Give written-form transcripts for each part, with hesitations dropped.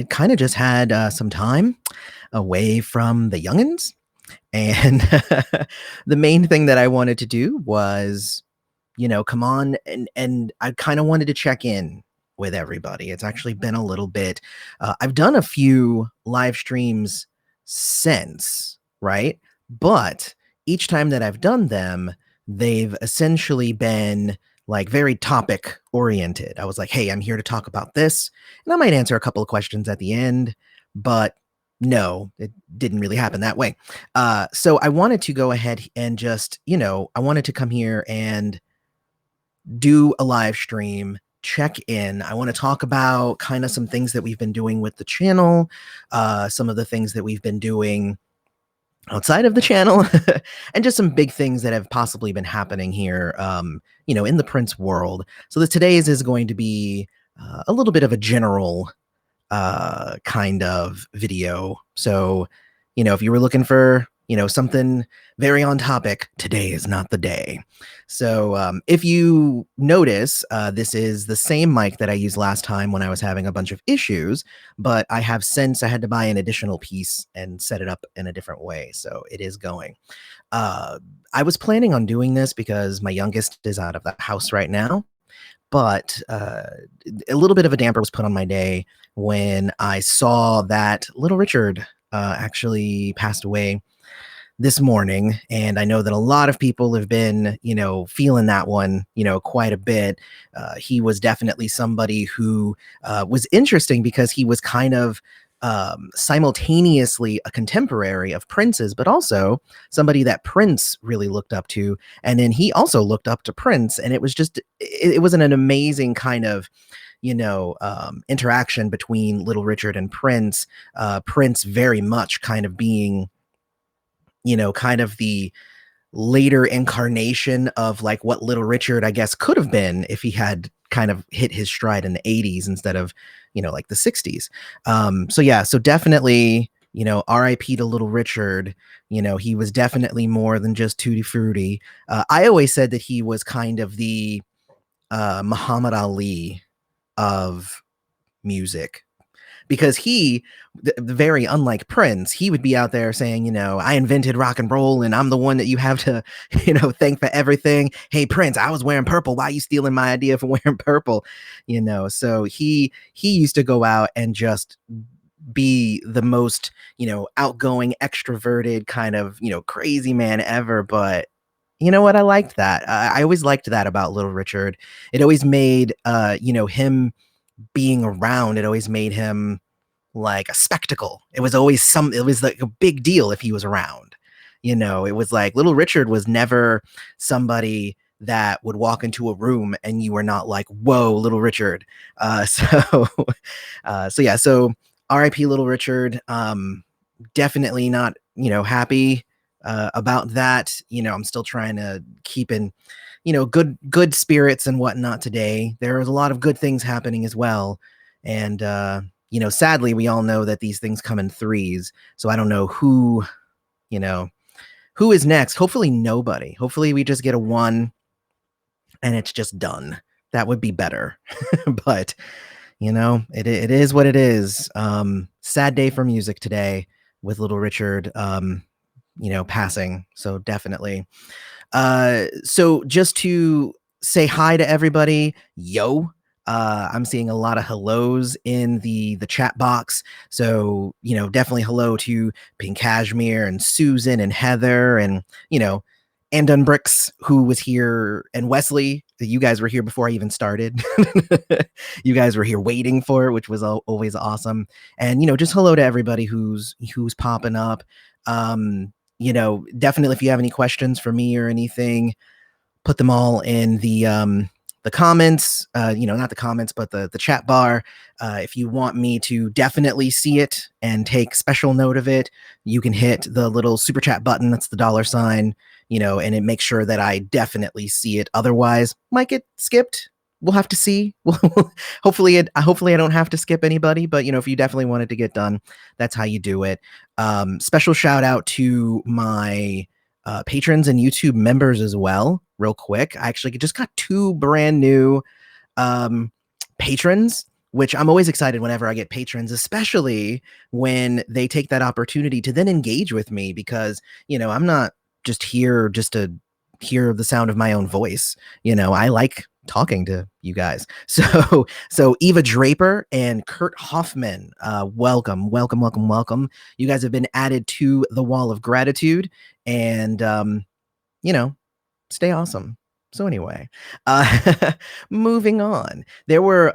it kind of just had some time away from the youngins. And the main thing that I wanted to do was, come on and I kind of wanted to check in with everybody. It's actually been a little bit. I've done a few live streams since, right? But each time that I've done them, they've essentially been like very topic oriented. I was like, hey, I'm here to talk about this. And I might answer a couple of questions at the end, but no, it didn't really happen that way. So I wanted to go ahead and just, I wanted to come here and do a live stream, check in. I want to talk about kind of some things that we've been doing with the channel, some of the things that we've been doing outside of the channel, and just some big things that have possibly been happening here, in the Prince world. So today's is going to be a little bit of a general kind of video. So, if you were looking for, something very on topic, today is not the day. So if you notice, this is the same mic that I used last time when I was having a bunch of issues, but I had to buy an additional piece and set it up in a different way. So it is going. I was planning on doing this because my youngest is out of the house right now. But a little bit of a damper was put on my day when I saw that Little Richard actually passed away this morning. And I know that a lot of people have been, feeling that one, quite a bit. He was definitely somebody who was interesting because he was kind of simultaneously a contemporary of Prince's, but also somebody that Prince really looked up to. And then he also looked up to Prince. And it was just, it was an amazing kind of, interaction between Little Richard and Prince. Prince very much kind of being, kind of the later incarnation of like what Little Richard, I guess, could have been if he had kind of hit his stride in the 80s instead of, like the 60s. So definitely, RIP to Little Richard. He was definitely more than just Tutti Frutti. I always said that he was kind of the Muhammad Ali of music, because he, very unlike Prince, he would be out there saying, I invented rock and roll and I'm the one that you have to, thank for everything. Hey, Prince, I was wearing purple. Why are you stealing my idea for wearing purple? So he used to go out and just be the most, outgoing, extroverted kind of, crazy man ever. But you know what? I liked that. I always liked that about Little Richard. It always made, him being around, it always made him like a spectacle. It was like a big deal if he was around. It was like Little Richard was never somebody that would walk into a room and you were not like, whoa, Little Richard. So R.I.P. Little Richard. Definitely not, happy about that. I'm still trying to keep in, good spirits and whatnot today. There was a lot of good things happening as well. And, sadly, we all know that these things come in threes. So I don't know who is next. Hopefully nobody. Hopefully we just get a one and it's just done. That would be better. But, it is what it is. Sad day for music today with Little Richard, passing. So definitely. So just to say hi to everybody, yo, I'm seeing a lot of hellos in the chat box. So, definitely hello to Pink Cashmere and Susan and Heather and, and Dunbricks, who was here, and Wesley. You guys were here before I even started. You guys were here waiting for it, which was always awesome. And, just hello to everybody who's popping up. Definitely if you have any questions for me or anything, put them all in the comments, not the comments, but the chat bar. If you want me to definitely see it and take special note of it, you can hit the little super chat button. That's the $sign, and it makes sure that I definitely see it. Otherwise, might get skipped. We'll have to see. Hopefully I don't have to skip anybody, but if you definitely want it to get done, that's how you do it. Special shout out to my patrons and YouTube members as well. Real quick, I actually just got 2 brand new patrons which I'm always excited whenever I get patrons, especially when they take that opportunity to then engage with me, because, I'm not just here just to hear the sound of my own voice. I like talking to you guys. So Eva Draper and Kurt Hoffman, welcome, welcome, welcome, welcome. You guys have been added to the wall of gratitude, and stay awesome. So anyway, moving on. There were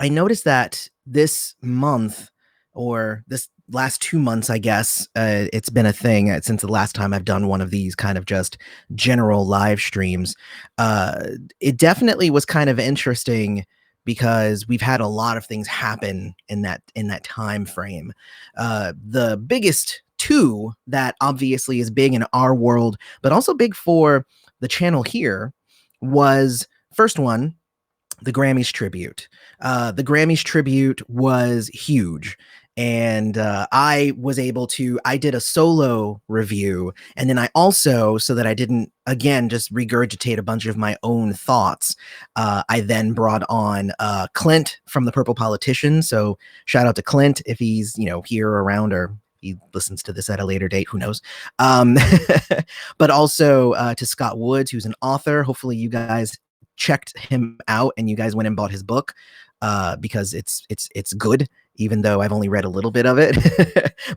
I noticed that this month, or this last 2 months, I guess, it's been a thing since the last time I've done one of these kind of just general live streams. It definitely was kind of interesting because we've had a lot of things happen in that time frame. The biggest two that obviously is big in our world, but also big for the channel here, was, first one, the Grammys Tribute. The Grammys Tribute was huge. And I did a solo review. And then I also, so that I didn't, again, just regurgitate a bunch of my own thoughts, I then brought on Clint from The Purple Politician. So shout out to Clint if he's, here or around, or he listens to this at a later date, who knows. But also to Scott Woods, who's an author. Hopefully you guys checked him out and you guys went and bought his book, because it's good, even though I've only read a little bit of it,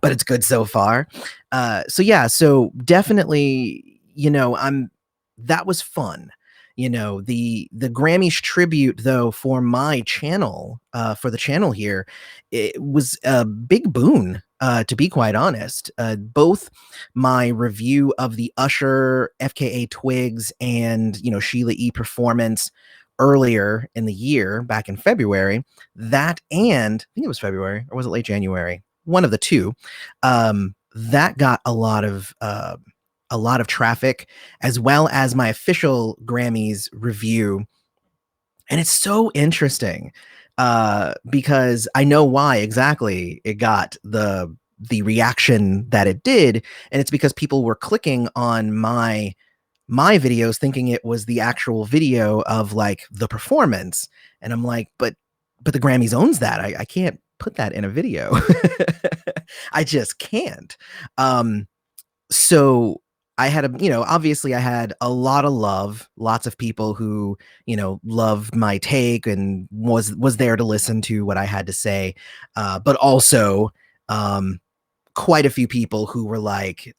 but it's good so far. So definitely, that was fun. The Grammys Tribute, though, for my channel, for the channel here, it was a big boon, to be quite honest. Both my review of the Usher, FKA Twigs, and, Sheila E. performance earlier in the year, back in February, that, and I think it was February, or was it late January? One of the two. That got a lot of traffic, as well as my official Grammys review. And it's so interesting, because I know why exactly it got the reaction that it did, and it's because people were clicking on my videos thinking it was the actual video of, like, the performance, and I'm like, but the Grammys owns that. I can't put that in a video. I just can't. So I had obviously I had a lot of love, lots of people who, loved my take and was there to listen to what I had to say. But also, quite a few people who were like,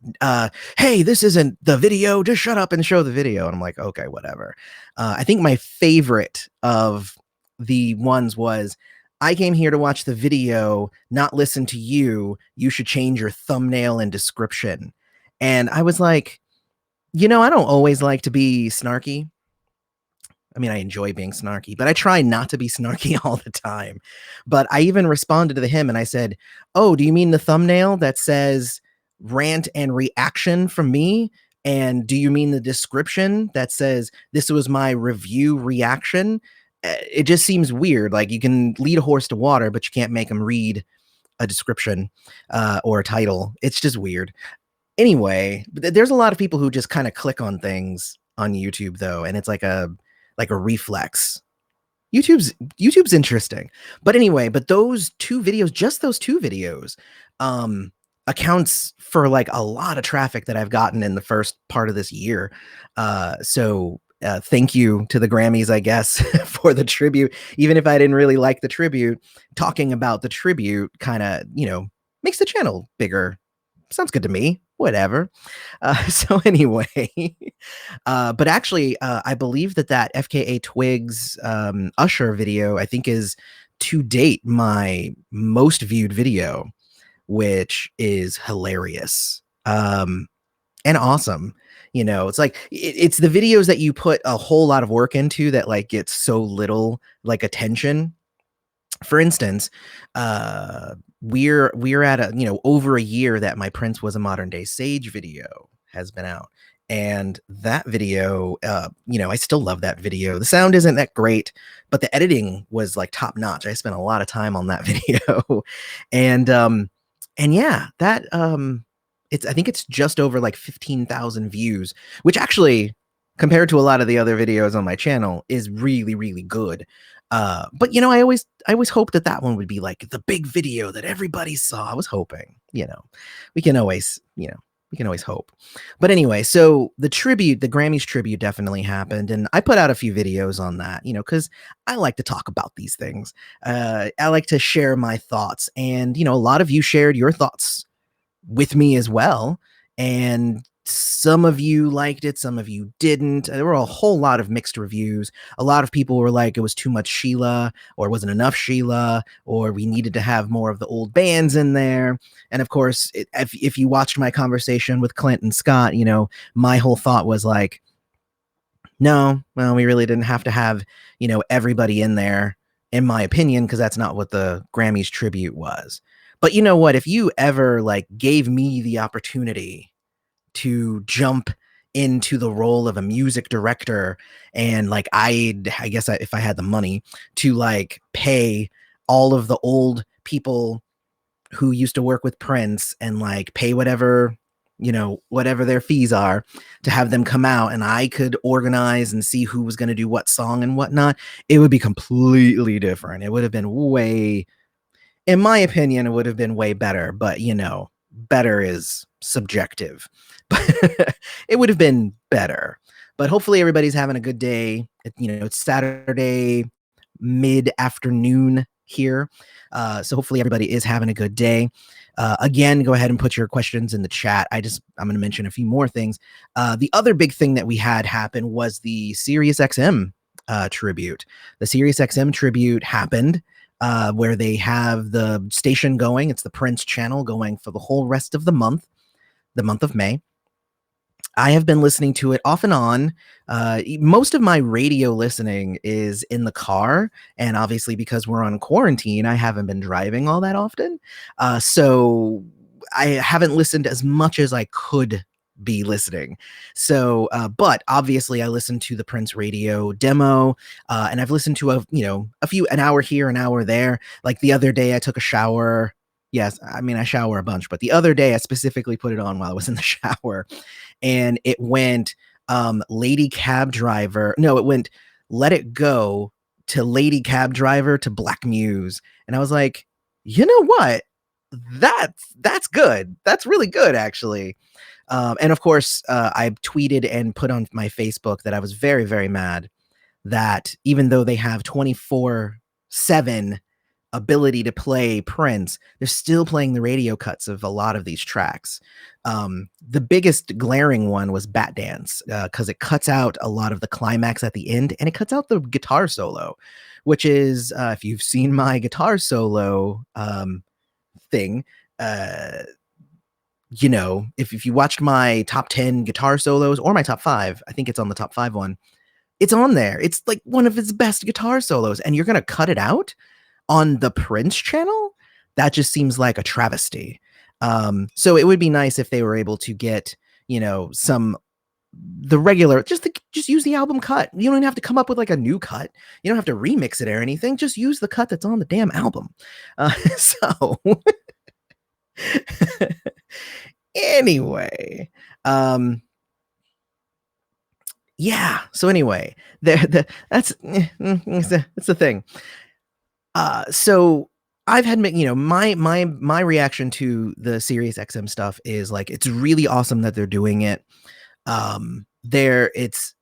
hey, this isn't the video, just shut up and show the video. And I'm like, okay, whatever. I think my favorite of the ones was, I came here to watch the video, not listen to you. You should change your thumbnail and description. And I was like, I don't always like to be snarky. I mean, I enjoy being snarky, but I try not to be snarky all the time. But I even responded to him and I said, oh, do you mean the thumbnail that says rant and reaction from me? And do you mean the description that says this was my review reaction? It just seems weird. Like, you can lead a horse to water, but you can't make him read a description or a title. It's just weird. Anyway, there's a lot of people who just kind of click on things on YouTube, though, and it's like a reflex. YouTube's interesting. But anyway, those two videos, just those two videos, accounts for, like, a lot of traffic that I've gotten in the first part of this year. So thank you to the Grammys, I guess, for the tribute. Even if I didn't really like the tribute, talking about the tribute kind of, makes the channel bigger. Sounds good to me. Whatever. So anyway, but actually, I believe that FKA Twigs Usher video, I think, is to date my most viewed video, which is hilarious and awesome. It's like, it's the videos that you put a whole lot of work into that, like, gets so little, like, attention. For instance, we're at over a year that my Prince Was a Modern Day Sage video has been out, and that video, I still love that video. The sound isn't that great, but the editing was, like, top notch. I spent a lot of time on that video, and yeah, that I think it's just over, like, 15,000 views, which actually, compared to a lot of the other videos on my channel, is really, really good. But I always hoped that that one would be like the big video that everybody saw. I was hoping, we can always, we can always hope. But anyway, so the Grammys tribute definitely happened. And I put out a few videos on that, because I like to talk about these things. I like to share my thoughts. And, a lot of you shared your thoughts with me as well. And some of you liked it, some of you didn't. There were a whole lot of mixed reviews. A lot of people were like, it was too much Sheila, or it wasn't enough Sheila, or we needed to have more of the old bands in there. And of course, if you watched my conversation with Clint and Scott, my whole thought was like, no, well, we really didn't have to have, everybody in there, in my opinion, because that's not what the Grammys tribute was. But you know what? If you ever like gave me the opportunity to jump into the role of a music director, and like I guess if I had the money to like pay all of the old people who used to work with Prince and like pay whatever whatever their fees are to have them come out, and I could organize and see who was going to do what song and whatnot, it would be completely different. It would have been in my opinion, it would have been way better, but better is subjective. But it would have been better. But hopefully everybody's having a good day. It's Saturday mid-afternoon here. So hopefully everybody is having a good day. Again, go ahead and put your questions in the chat. I'm going to mention a few more things. The other big thing that we had happen was the SiriusXM tribute. The SiriusXM tribute happened. Where they have the station going. It's the Prince Channel going for the whole rest of the month of May. I have been listening to it off and on. Most of my radio listening is in the car. And obviously, because we're on quarantine, I haven't been driving all that often. So I haven't listened as much as I could be listening. So, but obviously I listened to the Prince radio demo, and I've listened to an hour here, an hour there. Like the other day I took a shower. Yes, I mean, I shower a bunch, but the other day I specifically put it on while I was in the shower, and it went, Lady Cab Driver. No, it went Let It Go to Lady Cab Driver to Black Muse. And I was like, you know what? That's good. That's really good, actually. And of course, I tweeted and put on my Facebook that I was very, very mad that even though they have 24/7 ability to play Prince, they're still playing the radio cuts of a lot of these tracks. The biggest glaring one was Bat Dance, because it cuts out a lot of the climax at the end, and it cuts out the guitar solo, which is, if you've seen my guitar solo thing, if you watched my top 10 guitar solos or my top 5, I think it's on the top 5 one. It's on there. It's like one of his best guitar solos, and you're going to cut it out on the Prince channel? That just seems like a travesty. So it would be nice if they were able to get, the regular, just use the album cut. You don't even have to come up with like a new cut. You don't have to remix it or anything. Just use the cut that's on the damn album. So anyway, yeah. So anyway, that's the thing. So I've had, my reaction to the SiriusXM stuff is like, it's really awesome that they're doing it. It's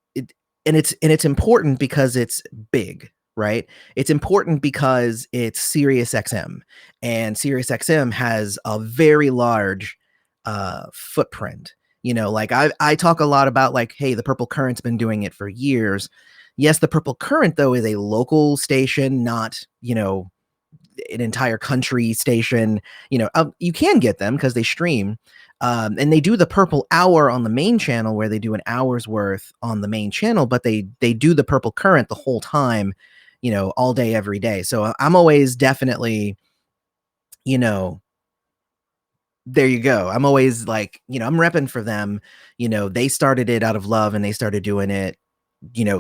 important because it's big, right? It's important because it's SiriusXM, and SiriusXM has a very large footprint. Like I talk a lot about like, hey, the Purple Current's been doing it for years. Yes, the Purple Current though is a local station, not, an entire country station. You can get them because they stream, and they do the Purple Hour on the main channel where they do an hour's worth on the main channel, but they do the Purple Current the whole time, all day, every day. So I'm always definitely, there you go. I'm always like, I'm repping for them. They started it out of love, and they started doing it,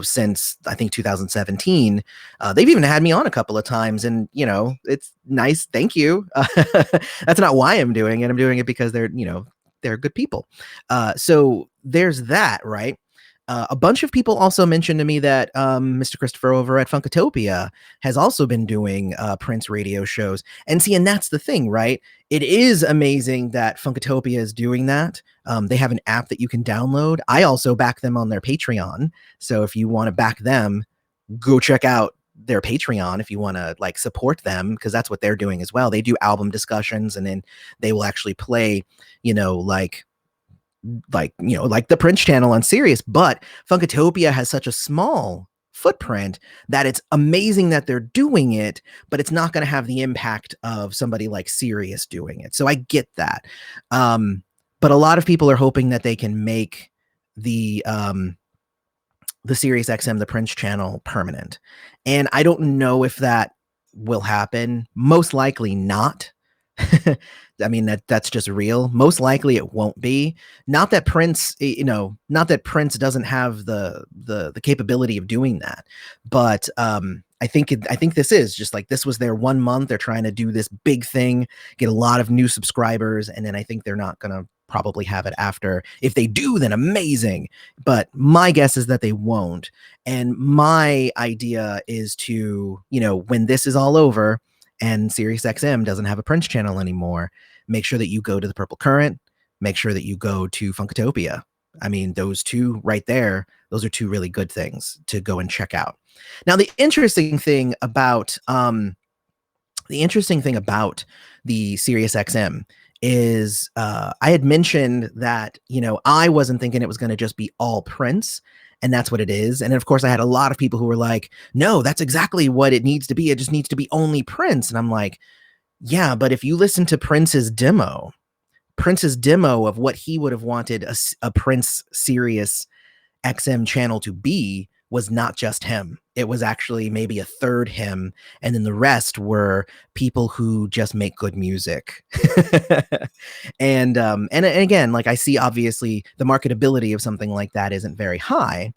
since I think 2017. They've even had me on a couple of times, and it's nice. Thank you. That's not why I'm doing it. I'm doing it because they're good people. So there's that, right? A bunch of people also mentioned to me that Mr. Christopher over at Funkatopia has also been doing Prince radio shows. And see, and that's the thing, right? It is amazing that Funkatopia is doing that. They have an app that you can download. I also back them on their Patreon. So if you want to back them, go check out their Patreon if you want to like support them, because that's what they're doing as well. They do album discussions, and then they will actually play, you know, like the Prince Channel on Sirius. But Funkatopia has such a small footprint that it's amazing that they're doing it, but it's not going to have the impact of somebody like Sirius doing it. So I get that. But a lot of people are hoping that they can make the SiriusXM, the Prince Channel, permanent. And I don't know if that will happen. Most likely not. I mean, that's just real. Most likely it won't be. Not that Prince, not that Prince doesn't have the capability of doing that, but I think this is just like, this was their 1 month. They're trying to do this big thing, get a lot of new subscribers, and then I think they're not gonna probably have it after. If they do, then amazing. But my guess is that they won't. And my idea is to, when this is all over and SiriusXM doesn't have a Prince channel anymore, make sure that you go to the Purple Current, make sure that you go to Funkatopia. I mean, those two right there, those are two really good things to go and check out. Now, the interesting thing about the SiriusXM is I had mentioned that, I wasn't thinking it was going to just be all Prince, and that's what it is. And of course, I had a lot of people who were like, no, that's exactly what it needs to be. It just needs to be only Prince. And I'm like, yeah, but if you listen to Prince's demo of what he would have wanted a Prince Sirius XM channel to be, was not just him. It was actually maybe a third him, and then the rest were people who just make good music. and again, like, I see obviously the marketability of something like that isn't very high,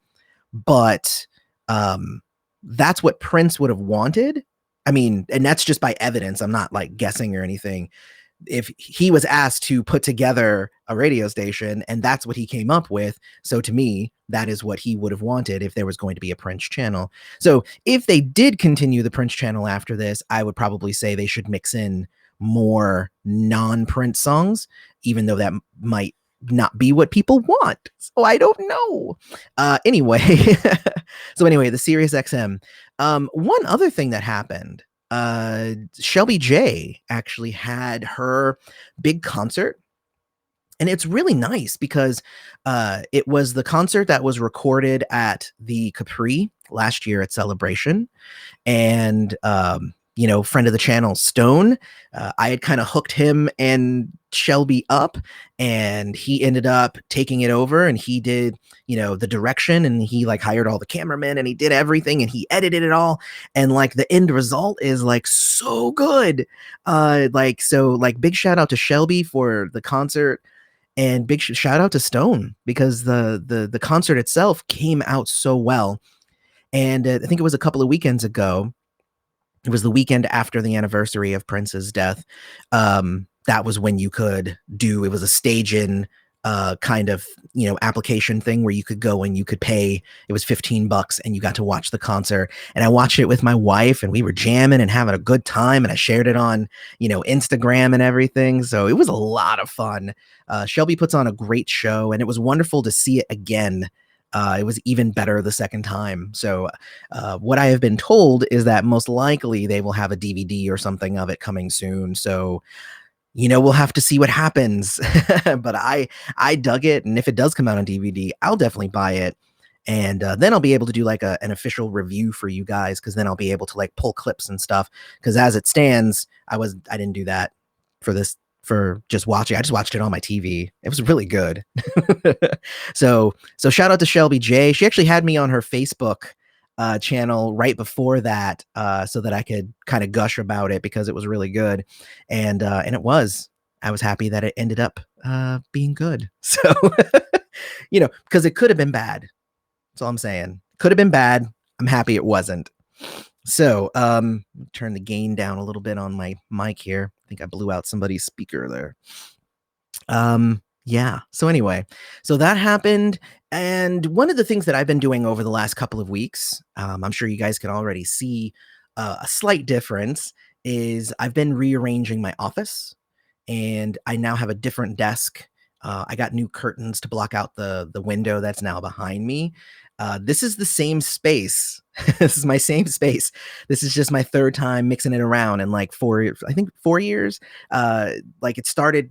but that's what Prince would have wanted. I mean, and that's just by evidence. I'm not like guessing or anything. If he was asked to put together a radio station and that's what he came up with, so to me, that is what he would have wanted if there was going to be a Prince channel. So if they did continue the Prince channel after this, I would probably say they should mix in more non-Prince songs, even though that might not be what people want. So I don't know. Anyway, the Sirius XM. One other thing that happened, Shelby J actually had her big concert, and it's really nice because it was the concert that was recorded at the Capri last year at Celebration. And friend of the channel, Stone, I had kind of hooked him and Shelby up, and he ended up taking it over, and he did, the direction, and he like hired all the cameramen, and he did everything, and he edited it all, and like the end result is like so good. Big shout out to Shelby for the concert, and big shout out to Stone, because the concert itself came out so well. And I think it was a couple of weekends ago. It was the weekend after the anniversary of Prince's death. That was when you could do, it was a stage-in kind of, application thing where you could go and you could pay. It was $15 and you got to watch the concert. And I watched it with my wife, and we were jamming and having a good time. And I shared it on, Instagram and everything. So it was a lot of fun. Shelby puts on a great show, and it was wonderful to see it again. It was even better the second time. So what I have been told is that most likely they will have a DVD or something of it coming soon. So, we'll have to see what happens. But I dug it. And if it does come out on DVD, I'll definitely buy it. And then I'll be able to do like an official review for you guys, because then I'll be able to like pull clips and stuff. Because as it stands, I didn't do that for just watching. I just watched it on my TV. It was really good. So shout out to Shelby J. She actually had me on her Facebook channel right before that, so that I could kind of gush about it, because it was really good. And it was. I was happy that it ended up being good. So, because it could have been bad. That's all I'm saying. Could have been bad. I'm happy it wasn't. So, turn the gain down a little bit on my mic here. I think I blew out somebody's speaker there. Yeah. So anyway, so that happened, and one of the things that I've been doing over the last couple of weeks, I'm sure you guys can already see a slight difference, is I've been rearranging my office, and I now have a different desk. I got new curtains to block out the window that's now behind me. This is the same space. This is my same space. This is just my third time mixing it around in like I think 4 years. Like it started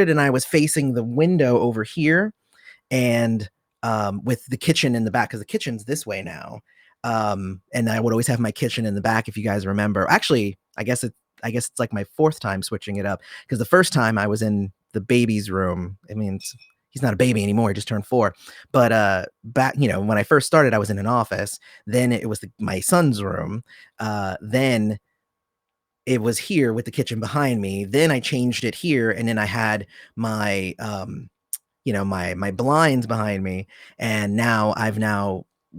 and I was facing the window over here, and with the kitchen in the back, because the kitchen's this way now. And I would always have my kitchen in the back, if you guys remember. Actually, I guess it's like my fourth time switching it up, because the first time I was in the baby's room. I mean, he's not a baby anymore, he just turned 4. But back, when I first started, I was in an office. Then it was my son's room. Then it was here with the kitchen behind me. Then I changed it here, and then I had my my blinds behind me, and now I've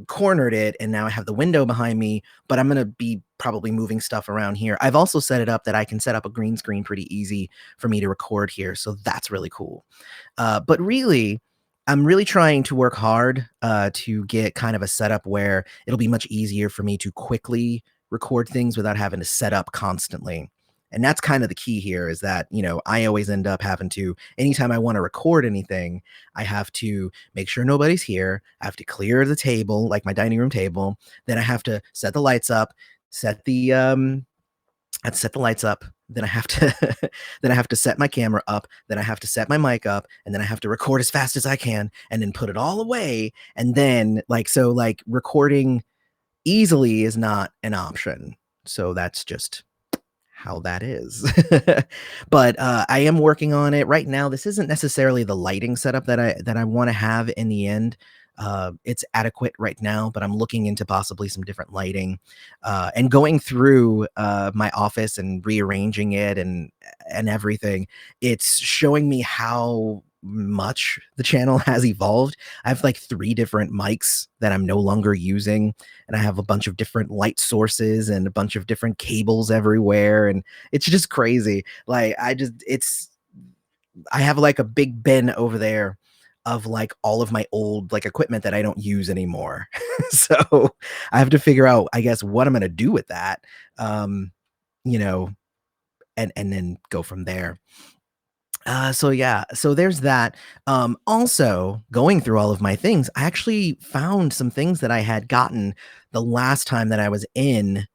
cornered it, and now I have the window behind me, but I'm gonna be probably moving stuff around here. I've also set it up that I can set up a green screen pretty easy for me to record here, so that's really cool. But really, I'm really trying to work hard to get kind of a setup where it'll be much easier for me to quickly record things without having to set up constantly. And that's kind of the key here, is that, I always end up having to, anytime I want to record anything, I have to make sure nobody's here. I have to clear the table, like my dining room table. Then I have to set the lights up, set the I have to set the lights up. Then I have to then I have to set my camera up. Then I have to set my mic up, and then I have to record as fast as I can, and then put it all away. And then like recording easily is not an option. So that's just how that is. But I am working on it right now. This isn't necessarily the lighting setup that I want to have in the end. It's adequate right now, but I'm looking into possibly some different lighting, and going through my office and rearranging it and everything. It's showing me how much the channel has evolved. I have like 3 different mics that I'm no longer using, and I have a bunch of different light sources and a bunch of different cables everywhere, and it's just crazy. Like I have like a big bin over there of like all of my old like equipment that I don't use anymore. So I have to figure out, I guess, what I'm gonna do with that. Um, you know, and then go from there. So yeah, so there's that. Also, going through all of my things, I actually found some things that I had gotten the last time that I was in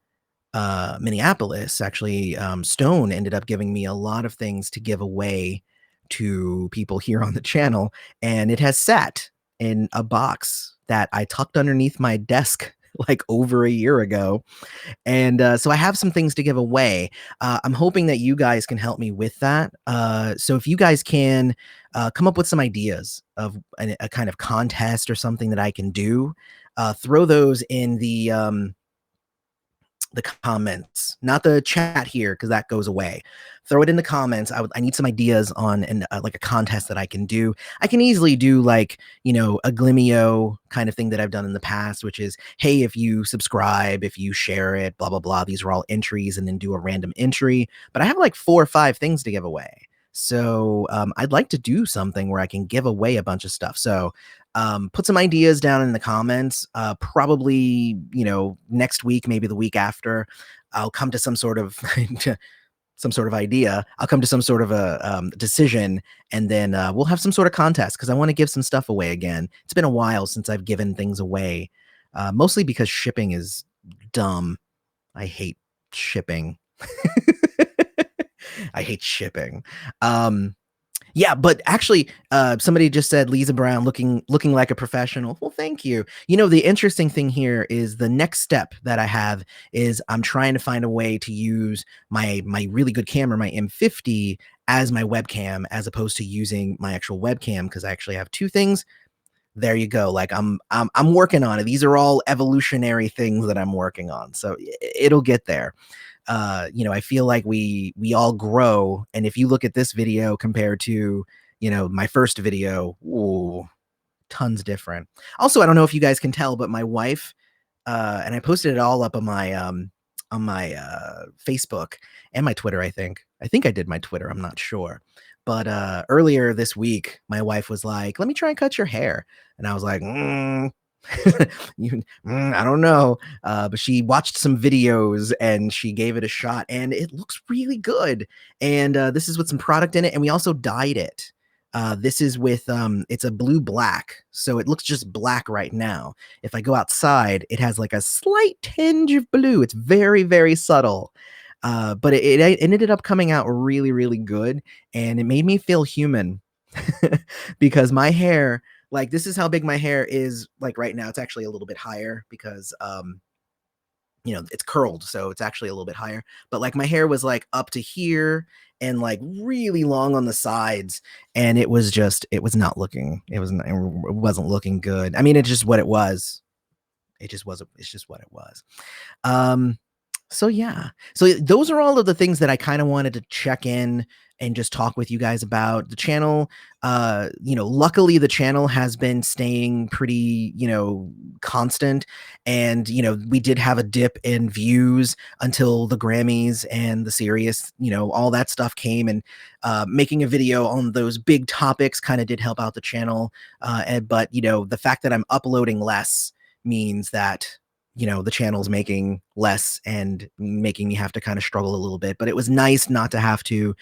Minneapolis. Actually, Stone ended up giving me a lot of things to give away to people here on the channel, and it has sat in a box that I tucked underneath my desk like over a year ago. And so I have some things to give away. I'm hoping that you guys can help me with that. So if you guys can come up with some ideas of a kind of contest or something that I can do, throw those in the comments, not the chat here, because that goes away. Throw it in the comments. I need some ideas on like a contest that I can do. I can easily do like, a Glimeo kind of thing that I've done in the past, which is, hey, if you subscribe, if you share it, blah blah blah. These are all entries, and then do a random entry. But I have like 4 or 5 things to give away. So I'd like to do something where I can give away a bunch of stuff. So put some ideas down in the comments. Probably, next week, maybe the week after, I'll come to some sort of some sort of idea. I'll come to some sort of a decision, and then we'll have some sort of contest, because I want to give some stuff away again. It's been a while since I've given things away, mostly because shipping is dumb. I hate shipping. I hate shipping. Yeah, but actually, somebody just said Lisa Brown looking like a professional. Well, thank you. The interesting thing here is the next step that I have is I'm trying to find a way to use my really good camera, my M50, as my webcam, as opposed to using my actual webcam, because I actually have 2 things. There you go. Like I'm working on it. These are all evolutionary things that I'm working on, so it'll get there. I feel like we all grow, and if you look at this video compared to, my first video, ooh, tons different. Also, I don't know if you guys can tell, but my wife, and I posted it all up on Facebook and my Twitter. I think I did my Twitter. I'm not sure. But earlier this week, my wife was like, "Let me try and cut your hair," and I was like, I don't know. But she watched some videos and she gave it a shot, and it looks really good. And this is with some product in it, and we also dyed it. This is with it's a blue black, so it looks just black right now. If I go outside, it has like a slight tinge of blue. It's very, very subtle. But it ended up coming out really, really good, and it made me feel human because my hair, like, this is how big my hair is. Like right now, it's actually a little bit higher because it's curled, so it's actually a little bit higher. But like my hair was like up to here and like really long on the sides, and it was not looking, it wasn't looking good. I mean, it's just what it was. It's just what it was. Um, so yeah. So those are all of the things that I kind of wanted to check in and just talk with you guys about. The channel, luckily the channel has been staying pretty, constant. And, we did have a dip in views until the Grammys and the Sirius, all that stuff came, and making a video on those big topics kind of did help out the channel. But the fact that I'm uploading less means that the channel's making less and making me have to kind of struggle a little bit. But it was nice not to have to,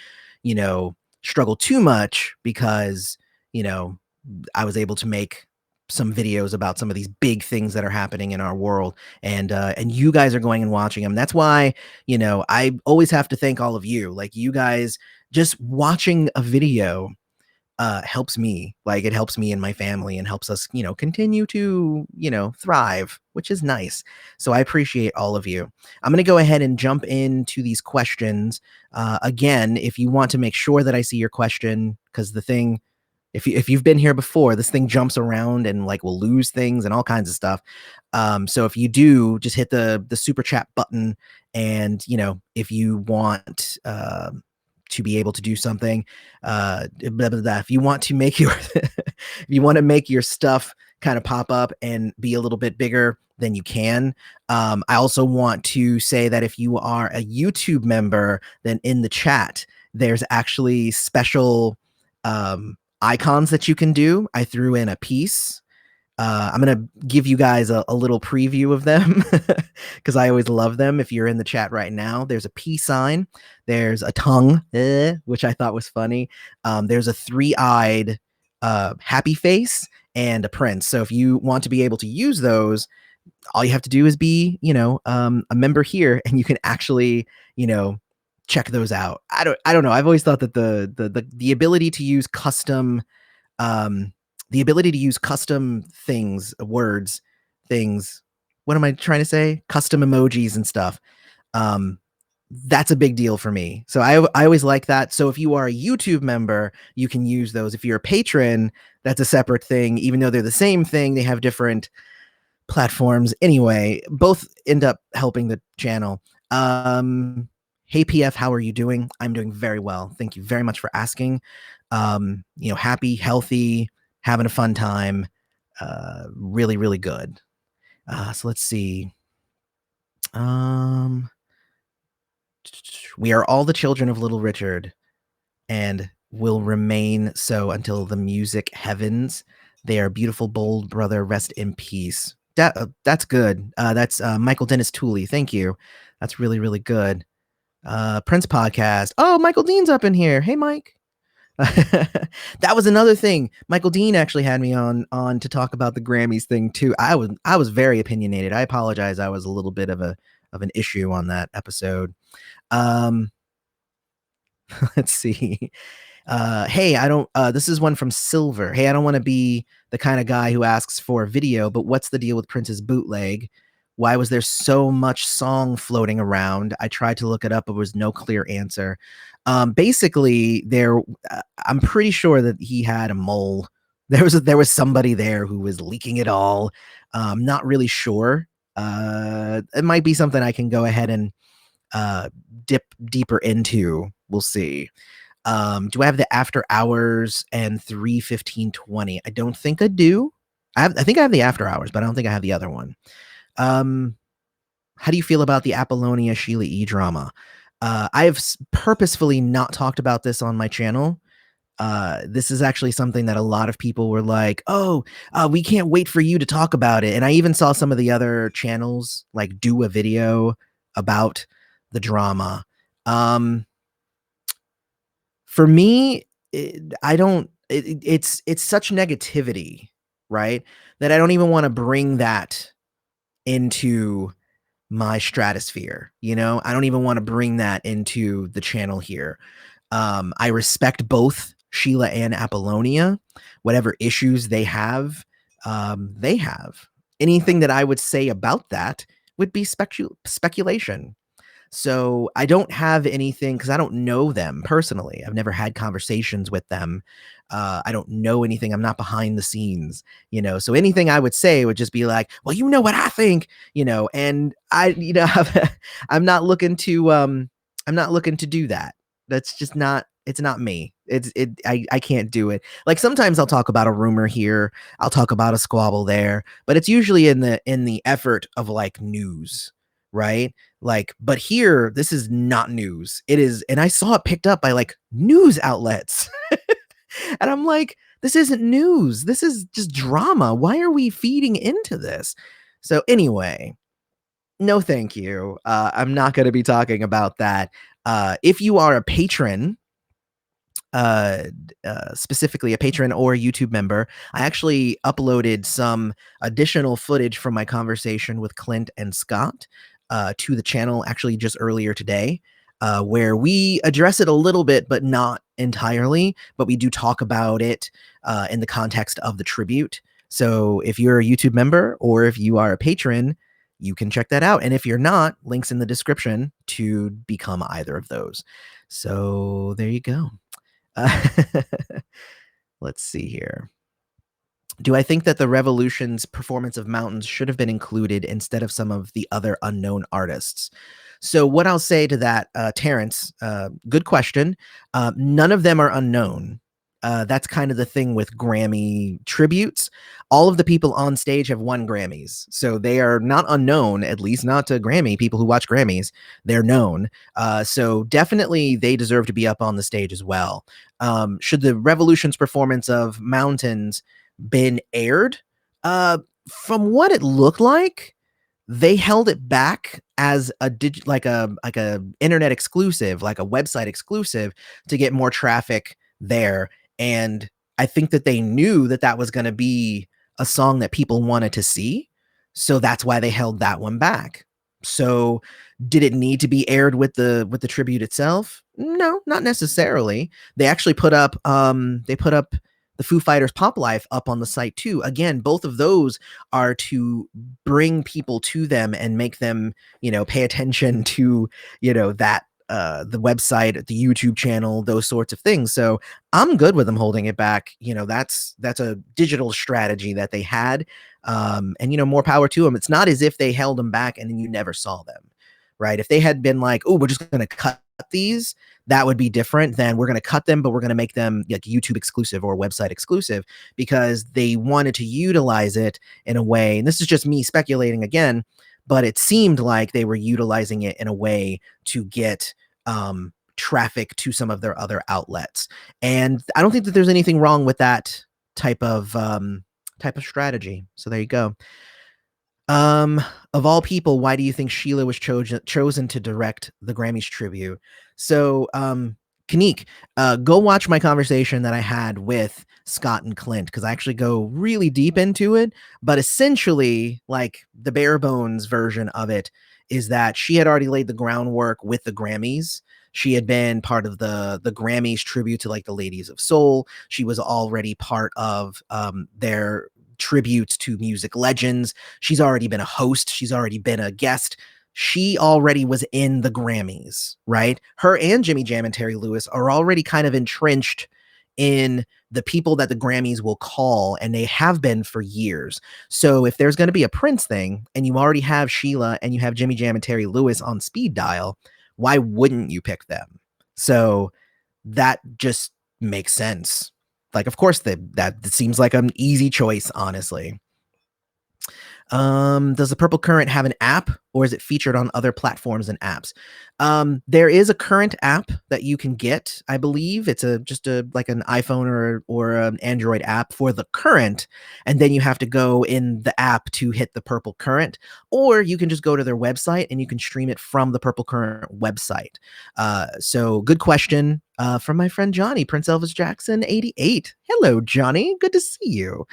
struggle too much because, I was able to make some videos about some of these big things that are happening in our world, and you guys are going and watching them. That's why, I always have to thank all of you. Like, you guys just watching a video helps me. Like, it helps me and my family and helps us, continue to, thrive, which is nice. So I appreciate all of you. I'm going to go ahead and jump into these questions. Again, if you want to make sure that I see your question, because the thing, if you've been here before, this thing jumps around and like will lose things and all kinds of stuff. So if you do, just hit the super chat button, and if you want to be able to do something, blah, blah, blah. If you want to make your if you want to make your stuff kind of pop up and be a little bit bigger, then you can. I also want to say that if you are a YouTube member, then in the chat there's actually special icons that you can do. I threw in a piece. I'm going to give you guys a little preview of them because I always love them. If you're in the chat right now, there's a peace sign. There's a tongue, which I thought was funny. There's a three-eyed happy face and a prince. So if you want to be able to use those, all you have to do is be, a member here, and you can actually, check those out. I don't know. I've always thought that the ability to use custom things, words, things. What am I trying to say? Custom emojis and stuff. That's a big deal for me. So I always like that. So if you are a YouTube member, you can use those. If you're a patron, that's a separate thing. Even though they're the same thing, they have different platforms. Anyway, both end up helping the channel. Hey PF, how are you doing? I'm doing very well. Thank you very much for asking. Happy, healthy, having a fun time. Really, really good. So let's see. We are all the children of Little Richard, and will remain so until the music heavens. They are beautiful, bold brother. Rest in peace. That's good. That's Michael Dennis Tooley. Thank you. That's really, really good. Prince podcast. Oh, Michael Dean's up in here. Hey, Mike. That was another thing. Michael Dean actually had me on to talk about the Grammys thing too. I was very opinionated. I apologize. I was a little bit of an issue on that episode. Let's see. Hey, I don't, this is one from Silver. Hey, I don't want to be the kind of guy who asks for a video, but what's the deal with Prince's bootleg? Why was there so much song floating around? I tried to look it up, but there was no clear answer. Basically, I'm pretty sure that he had a mole. There was somebody there who was leaking it all. Not really sure. It might be something I can go ahead and dip deeper into. We'll see. Do I have the after hours and 3:15:20? I don't think I do. I think I have the after hours, but I don't think I have the other one. how do you feel about the Apollonia Sheila E drama? I have purposefully not talked about this on my channel. This is actually something that a lot of people were like, "Oh, we can't wait for you to talk about it." And I even saw some of the other channels like do a video about the drama. Um, for me, I don't. It's such negativity, right? That I don't even want to bring that into my stratosphere. You know, I don't even want to bring that into the channel here. I respect both Sheila and Apollonia. Whatever issues they have, they have. Anything that I would say about that would be speculation. So I don't have anything because I don't know them personally. I've never had conversations with them. I don't know anything. I'm not behind the scenes, you know. So anything I would say would just be like, "Well, you know what I think," you know. And I, you know, I'm not looking to, I'm not looking to do that. That's just not. It's not me. I can't do it. Like sometimes I'll talk about a rumor here. I'll talk about a squabble there, but it's usually in the effort of like news, right? Like, but here, this is not news. It is, and I saw it picked up by like news outlets. And I'm like, this isn't news. This is just drama. Why are we feeding into this? So, anyway, no, thank you. I'm not going to be talking about that. If you are a patron, specifically a patron or a YouTube member, I actually uploaded some additional footage from my conversation with Clint and Scott to the channel actually just earlier today, where we address it a little bit, but not entirely. But we do talk about it in the context of the tribute. So if you're a YouTube member or if you are a patron, you can check that out. And if you're not, links in the description to become either of those. So there you go. Let's see here. Do I think that the Revolution's performance of Mountains should have been included instead of some of the other unknown artists? So what I'll say to that, Terrence, good question. None of them are unknown. That's kind of the thing with Grammy tributes. All of the people on stage have won Grammys, so they are not unknown, at least not to Grammy people who watch Grammys. They're known. So definitely they deserve to be up on the stage as well. Should the Revolution's performance of Mountains been aired? From what it looked like, they held it back as a like a internet exclusive, like a website exclusive to get more traffic there. And I think that they knew that that was going to be a song that people wanted to see. So that's why they held that one back. So did it need to be aired with the tribute itself? No, not necessarily. They actually put up the Foo Fighters Pop Life up on the site too. Again, both of those are to bring people to them and make them, you know, pay attention to, you know, that the website, the YouTube channel, those sorts of things. So I'm good with them holding it back. You know, that's a digital strategy that they had. And you know, more power to them. It's not as if they held them back and then you never saw them, right? If they had been like, oh, we're just going to cut these, that would be different than we're going to cut them, but we're going to make them like YouTube exclusive or website exclusive, because they wanted to utilize it in a way. And this is just me speculating again, but it seemed like they were utilizing it in a way to get traffic to some of their other outlets. And I don't think that there's anything wrong with that type of strategy. So there you go. Of all people, why do you think Sheila was chosen to direct the Grammys tribute? So, Kanique, go watch my conversation that I had with Scott and Clint, because I actually go really deep into it. But essentially, like the bare bones version of it is that she had already laid the groundwork with the Grammys. She had been part of the Grammys tribute to like the Ladies of Soul. She was already part of their tributes to music legends. She's already been a host. She's already been a guest. She already was in the Grammys, right? Her and Jimmy Jam and Terry Lewis are already kind of entrenched in the people that the Grammys will call, and they have been for years. So if there's going to be a Prince thing and you already have Sheila and you have Jimmy Jam and Terry Lewis on speed dial, why wouldn't you pick them? So that just makes sense. Like, of course, that seems like an easy choice, honestly. Does the Purple Current have an app, or is it featured on other platforms and apps? There is a Current app that you can get. I believe it's just like an iPhone or an Android app for the Current, and then you have to go in the app to hit the Purple Current, or you can just go to their website and you can stream it from the Purple Current website. So good question from my friend Johnny, Prince Elvis Jackson 88. Hello, Johnny. Good to see you.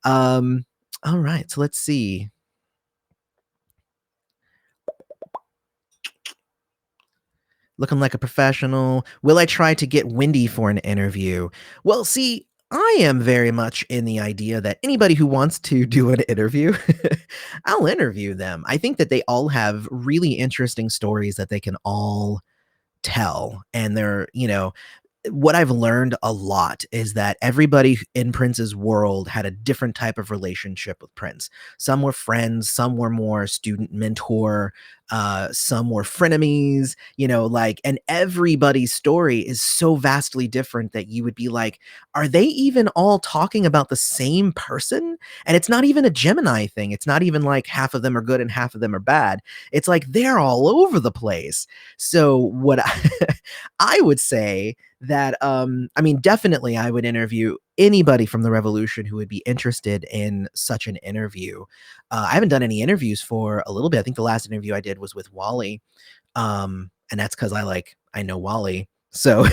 Um, all right, so let's see. Looking like a professional. Will I try to get Wendy for an interview? Well, see, I am very much in the idea that anybody who wants to do an interview, I'll interview them. I think that they all have really interesting stories that they can all tell. And what I've learned a lot is that everybody in Prince's world had a different type of relationship with Prince. Some were friends, some were more student mentor, some were frenemies, and everybody's story is so vastly different that you would be like, are they even all talking about the same person? And it's not even a Gemini thing. It's not even like half of them are good and half of them are bad. It's like they're all over the place. So what I would say that definitely I would interview anybody from the revolution who would be interested in such an interview. I haven't done any interviews for a little bit. I think the last interview I did was with Wally. And that's because I know Wally. So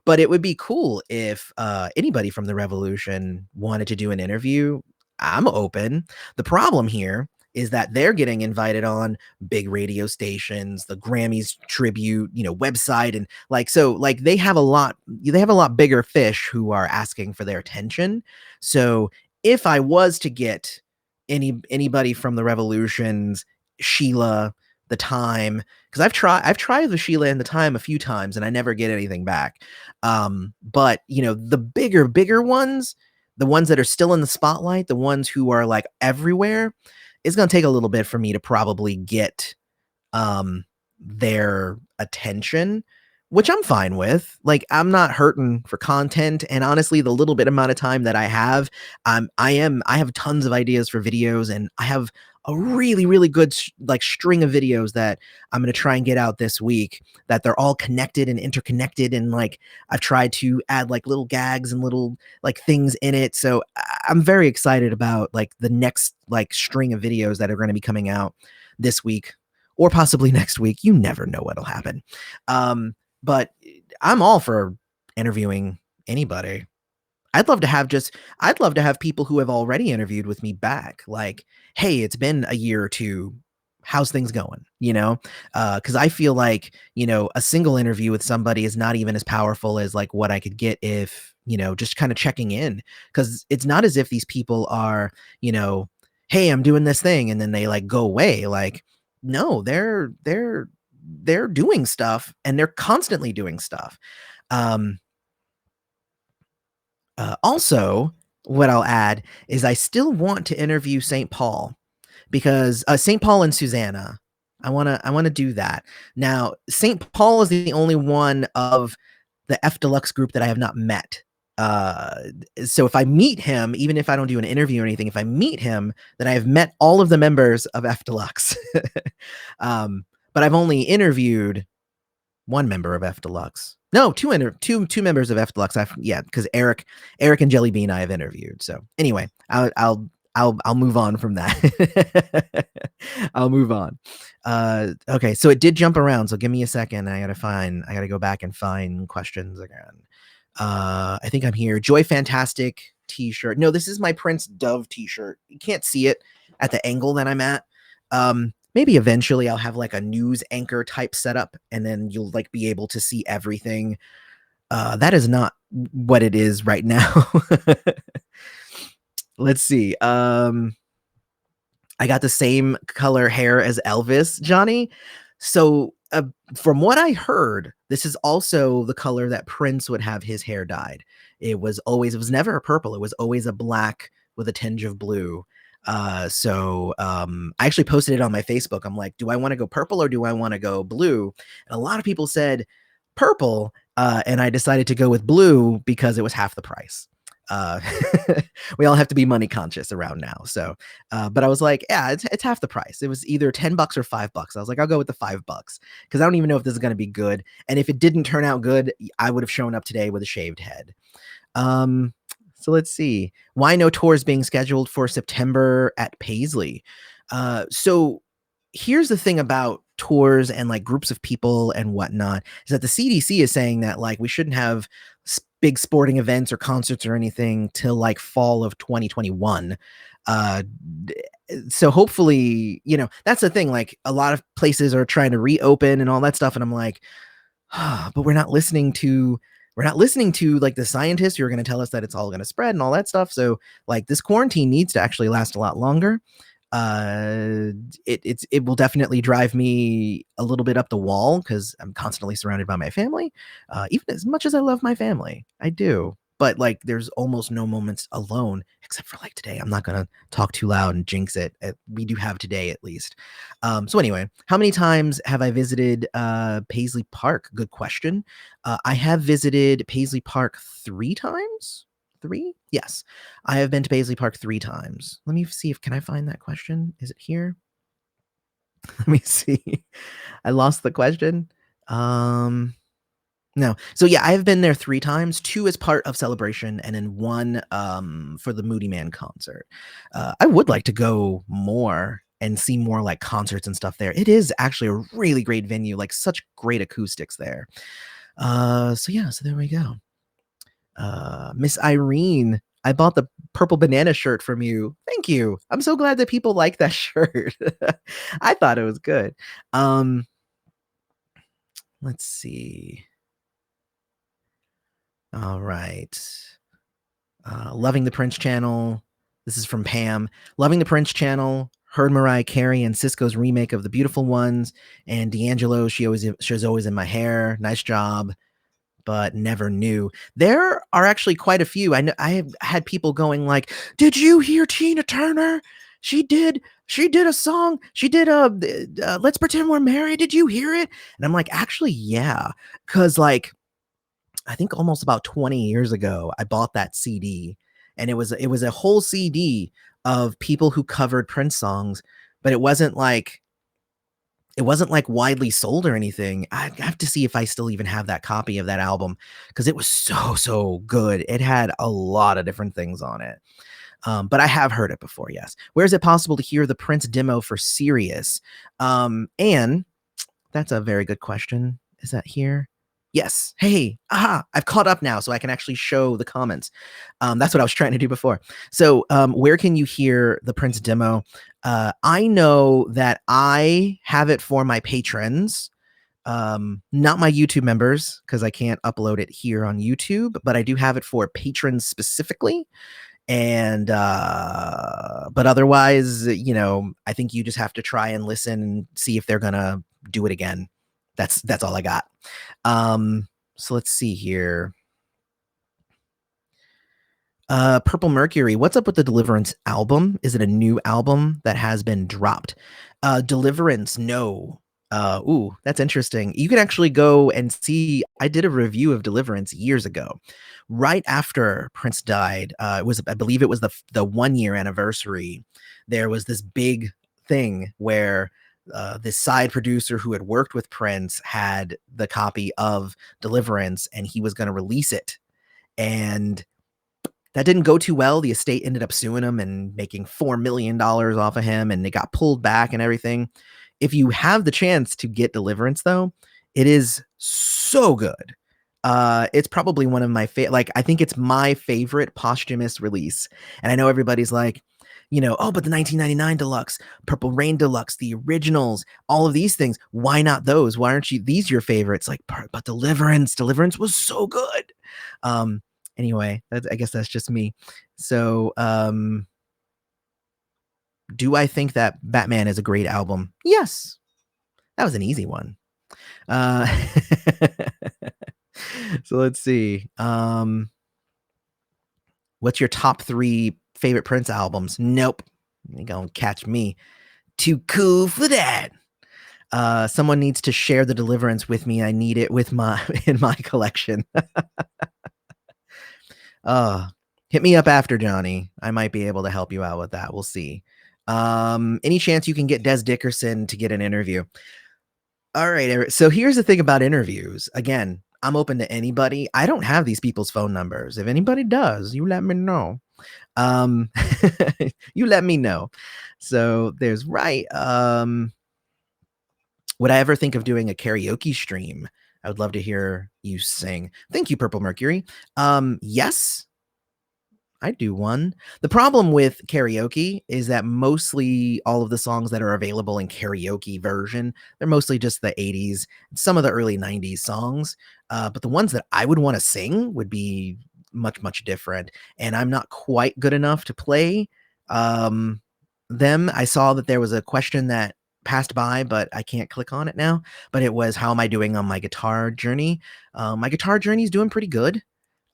but it would be cool if anybody from the revolution wanted to do an interview. I'm open. The problem here is that they're getting invited on big radio stations, the Grammys Tribute, website, and they have a lot bigger fish who are asking for their attention. So if I was to get anybody from the revolutions, Sheila, the Time, because I've tried the Sheila and the Time a few times and I never get anything back. But the bigger ones, the ones that are still in the spotlight, the ones who are like everywhere, it's going to take a little bit for me to probably get their attention, which I'm fine with. Like, I'm not hurting for content, and honestly, the little bit amount of time that I have, I have tons of ideas for videos, and I have a really, really good string of videos that I'm going to try and get out this week, that they're all connected and interconnected, and I've tried to add little gags and little things in it. So I'm very excited about the next string of videos that are going to be coming out this week or possibly next week. You never know what'll happen. But I'm all for interviewing anybody. I'd love to have people who have already interviewed with me back. Like, hey, it's been a year or two. How's things going? Because I feel like, a single interview with somebody is not even as powerful as what I could get if, just kind of checking in. Because it's not as if these people are, hey, I'm doing this thing, and then they go away. No, they're doing stuff, and they're constantly doing stuff. Also, what I'll add is I still want to interview St. Paul, because St. Paul and Susanna, I want to do that. Now, St. Paul is the only one of the F Deluxe group that I have not met. So if I meet him, even if I don't do an interview or anything, if I meet him, then I have met all of the members of F Deluxe. But I've only interviewed one member of F Deluxe. No, two members of F Deluxe. Because Eric and Jelly Bean I have interviewed. So anyway, I'll move on from that. I'll move on. Okay, so it did jump around. So give me a second. I gotta go back and find questions again. I think I'm here. Joy Fantastic t-shirt. No, this is my Prince Dove t-shirt. You can't see it at the angle that I'm at. Maybe eventually I'll have a news anchor type setup, and then you'll be able to see everything. That is not what it is right now. Let's see. I got the same color hair as Elvis, Johnny. So from what I heard, this is also the color that Prince would have his hair dyed. It was never a purple. It was always a black with a tinge of blue. So I actually posted it on my Facebook. I'm like, do I want to go purple or do I want to go blue? And a lot of people said purple. And I decided to go with blue because it was half the price. Uh, we all have to be money conscious around now. So, but I was like, yeah, it's half the price. It was either $10 or $5. I was like, I'll go with the $5 because I don't even know if this is going to be good. And if it didn't turn out good, I would have shown up today with a shaved head. Um, so let's see. Why no tours being scheduled for September at Paisley? So here's the thing about tours and like groups of people and whatnot is that the CDC is saying that like we shouldn't have big sporting events or concerts or anything till like fall of 2021. Uh, so hopefully, that's the thing. Like a lot of places are trying to reopen and all that stuff, and I'm like, but we're not listening to like the scientists who are going to tell us that it's all going to spread and all that stuff. So like this quarantine needs to actually last a lot longer. It will definitely drive me a little bit up the wall because I'm constantly surrounded by my family. Even as much as I love my family, I do. But like, there's almost no moments alone except for like today. I'm not gonna talk too loud and jinx it. We do have today at least. So anyway, how many times have I visited Paisley Park? Good question. I have visited Paisley Park 3 times. 3? Yes. I have been to Paisley Park 3 times. Let me see if can I find that question? Is it here? Let me see. I lost the question. No. So yeah, I have been there 3 times, 2 as part of Celebration and then 1 for the Moody Man concert. I would like to go more and see more like concerts and stuff there. It is actually a really great venue, like such great acoustics there. So yeah, so there we go. Miss Irene, I bought the purple banana shirt from you. Thank you. I'm so glad that people like that shirt. I thought it was good. Let's see. All right. Loving the Prince Channel. This is from Pam. Loving the Prince Channel. Heard Mariah Carey and Cisco's remake of The Beautiful Ones. And D'Angelo, she's always in my hair. Nice job. But never knew. There are actually quite a few. I know I have had people going like, "Did you hear Tina Turner? She did a song. She did Let's Pretend We're Married. Did you hear it?" And I'm like, "Actually, yeah." Cuz like I think almost about 20 years ago, I bought that CD and it was a whole CD of people who covered Prince songs, but it wasn't like widely sold or anything. I have to see if I still even have that copy of that album because it was so good. It had a lot of different things on it. But I have heard it before, yes. Where is it possible to hear the Prince demo for Sirius? And that's a very good question. Is that here? Yes. Hey, I've caught up now, so I can actually show the comments. That's what I was trying to do before. So, where can you hear the Prince demo? I know that I have it for my patrons, not my YouTube members, because I can't upload it here on YouTube, but I do have it for patrons specifically. And but otherwise, I think you just have to try and listen and see if they're gonna do it again. That's all I got. So let's see here. Purple Mercury, what's up with the Deliverance album? Is it a new album that has been dropped? Deliverance, no. Ooh, that's interesting. You can actually go and see. I did a review of Deliverance years ago, right after Prince died. I believe it was the 1-year anniversary. There was this big thing where this side producer who had worked with Prince had the copy of Deliverance, and he was going to release it, and that didn't go too well. The estate ended up suing him and making $4 million off of him, and it got pulled back and everything. If you have the chance to get Deliverance, though, it is so good. It's probably one of my I think it's my favorite posthumous release. And I know everybody's like, but the 1999 Deluxe, Purple Rain Deluxe, the originals, all of these things. Why not those? Why aren't these your favorites? Like, but Deliverance was so good. Anyway, I guess that's just me. So, do I think that Batman is a great album? Yes. That was an easy one. So let's see. What's your top 3 favorite Prince albums? Nope. You gonna catch me. Too cool for that. Someone needs to share the Deliverance with me. I need it in my collection. Hit me up after, Johnny. I might be able to help you out with that. We'll see. Any chance you can get Des Dickerson to get an interview? All right, so here's the thing about interviews. Again, I'm open to anybody. I don't have these people's phone numbers. If anybody does, you let me know. Um, you let me know. So there's right. Would I ever think of doing a karaoke stream? I would love to hear you sing. Thank you, Purple Mercury. Yes, I do one. The problem with karaoke is that mostly all of the songs that are available in karaoke version, they're mostly just the 80s, some of the early 90s songs. But the ones that I would want to sing would be much, much different. And I'm not quite good enough to play um, them. I saw that there was a question that passed by, but I can't click on it now. But it was, how am I doing on my guitar journey? My guitar journey is doing pretty good.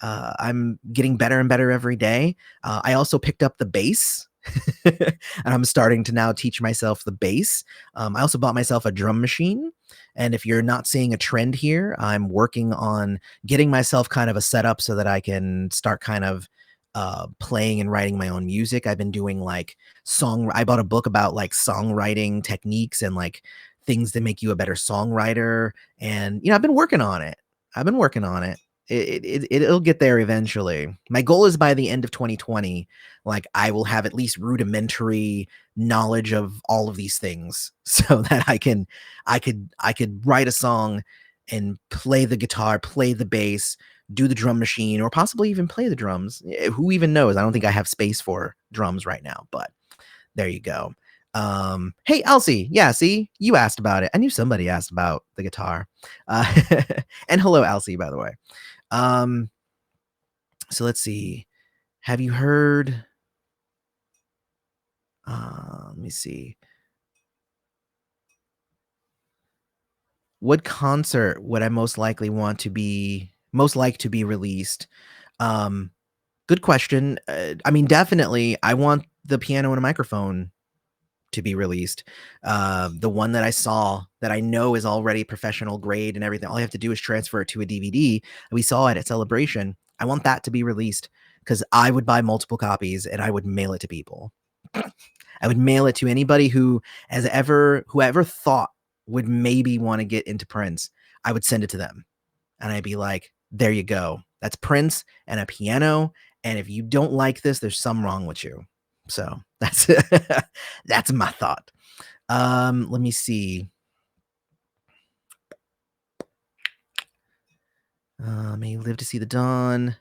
I'm getting better and better every day. I also picked up the bass, and I'm starting to now teach myself the bass. I also bought myself a drum machine. And if you're not seeing a trend here, I'm working on getting myself kind of a setup so that I can start kind of playing and writing my own music. I've been doing like I bought a book about like songwriting techniques and like things that make you a better songwriter. And, I've been working on it. I've been working on it. It'll get there eventually. My goal is by the end of 2020, like I will have at least rudimentary knowledge of all of these things so that I could write a song and play the guitar, play the bass, do the drum machine, or possibly even play the drums. Who even knows? I don't think I have space for drums right now, but there you go. Hey, Elsie. Yeah, see, you asked about it. I knew somebody asked about the guitar. And hello, Elsie, by the way. So let's see. Have you heard? Let me see. What concert would I most like to be released? Um, Good question. I mean, definitely, I want the piano and a microphone to be released. The one that I saw that I know is already professional grade and everything. All I have to do is transfer it to a DVD. We saw it at Celebration. I want that to be released because I would buy multiple copies and I would mail it to people. I would mail it to anybody whoever thought would maybe want to get into Prince. I would send it to them. And I'd be like, there you go. That's Prince and a piano. And if you don't like this, there's something wrong with you. So that's that's my thought. Let me see. May live to see the dawn.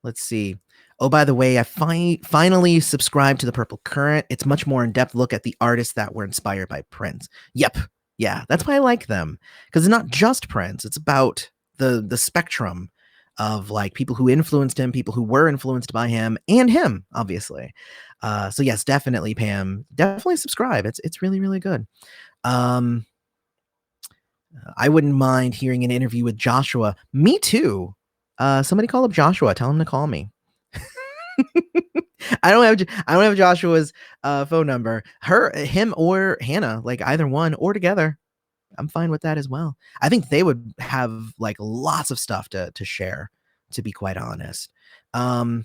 Let's see. Oh, by the way, I finally subscribed to the Purple Current. It's much more in-depth look at the artists that were inspired by Prince. Yep. Yeah, that's why I like them. Because it's not just Prince. It's about the spectrum of like people who influenced him, people who were influenced by him, and him, obviously. So yes, definitely, Pam. Definitely subscribe. It's really, really good. I wouldn't mind hearing an interview with Joshua. Me too. Somebody call up Joshua. Tell him to call me. I don't have Joshua's phone number. Him, or Hannah, like either one or together. I'm fine with that as well. I think they would have like lots of stuff to share, to be quite honest. Let's